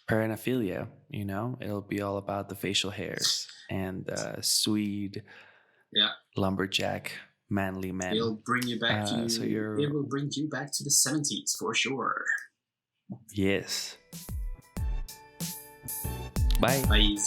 paraphernalia, it'll be all about the facial hairs and Swede lumberjack manly men. It'll bring you back to it will bring you back to the 70s for sure. Yes. Bye. Bye.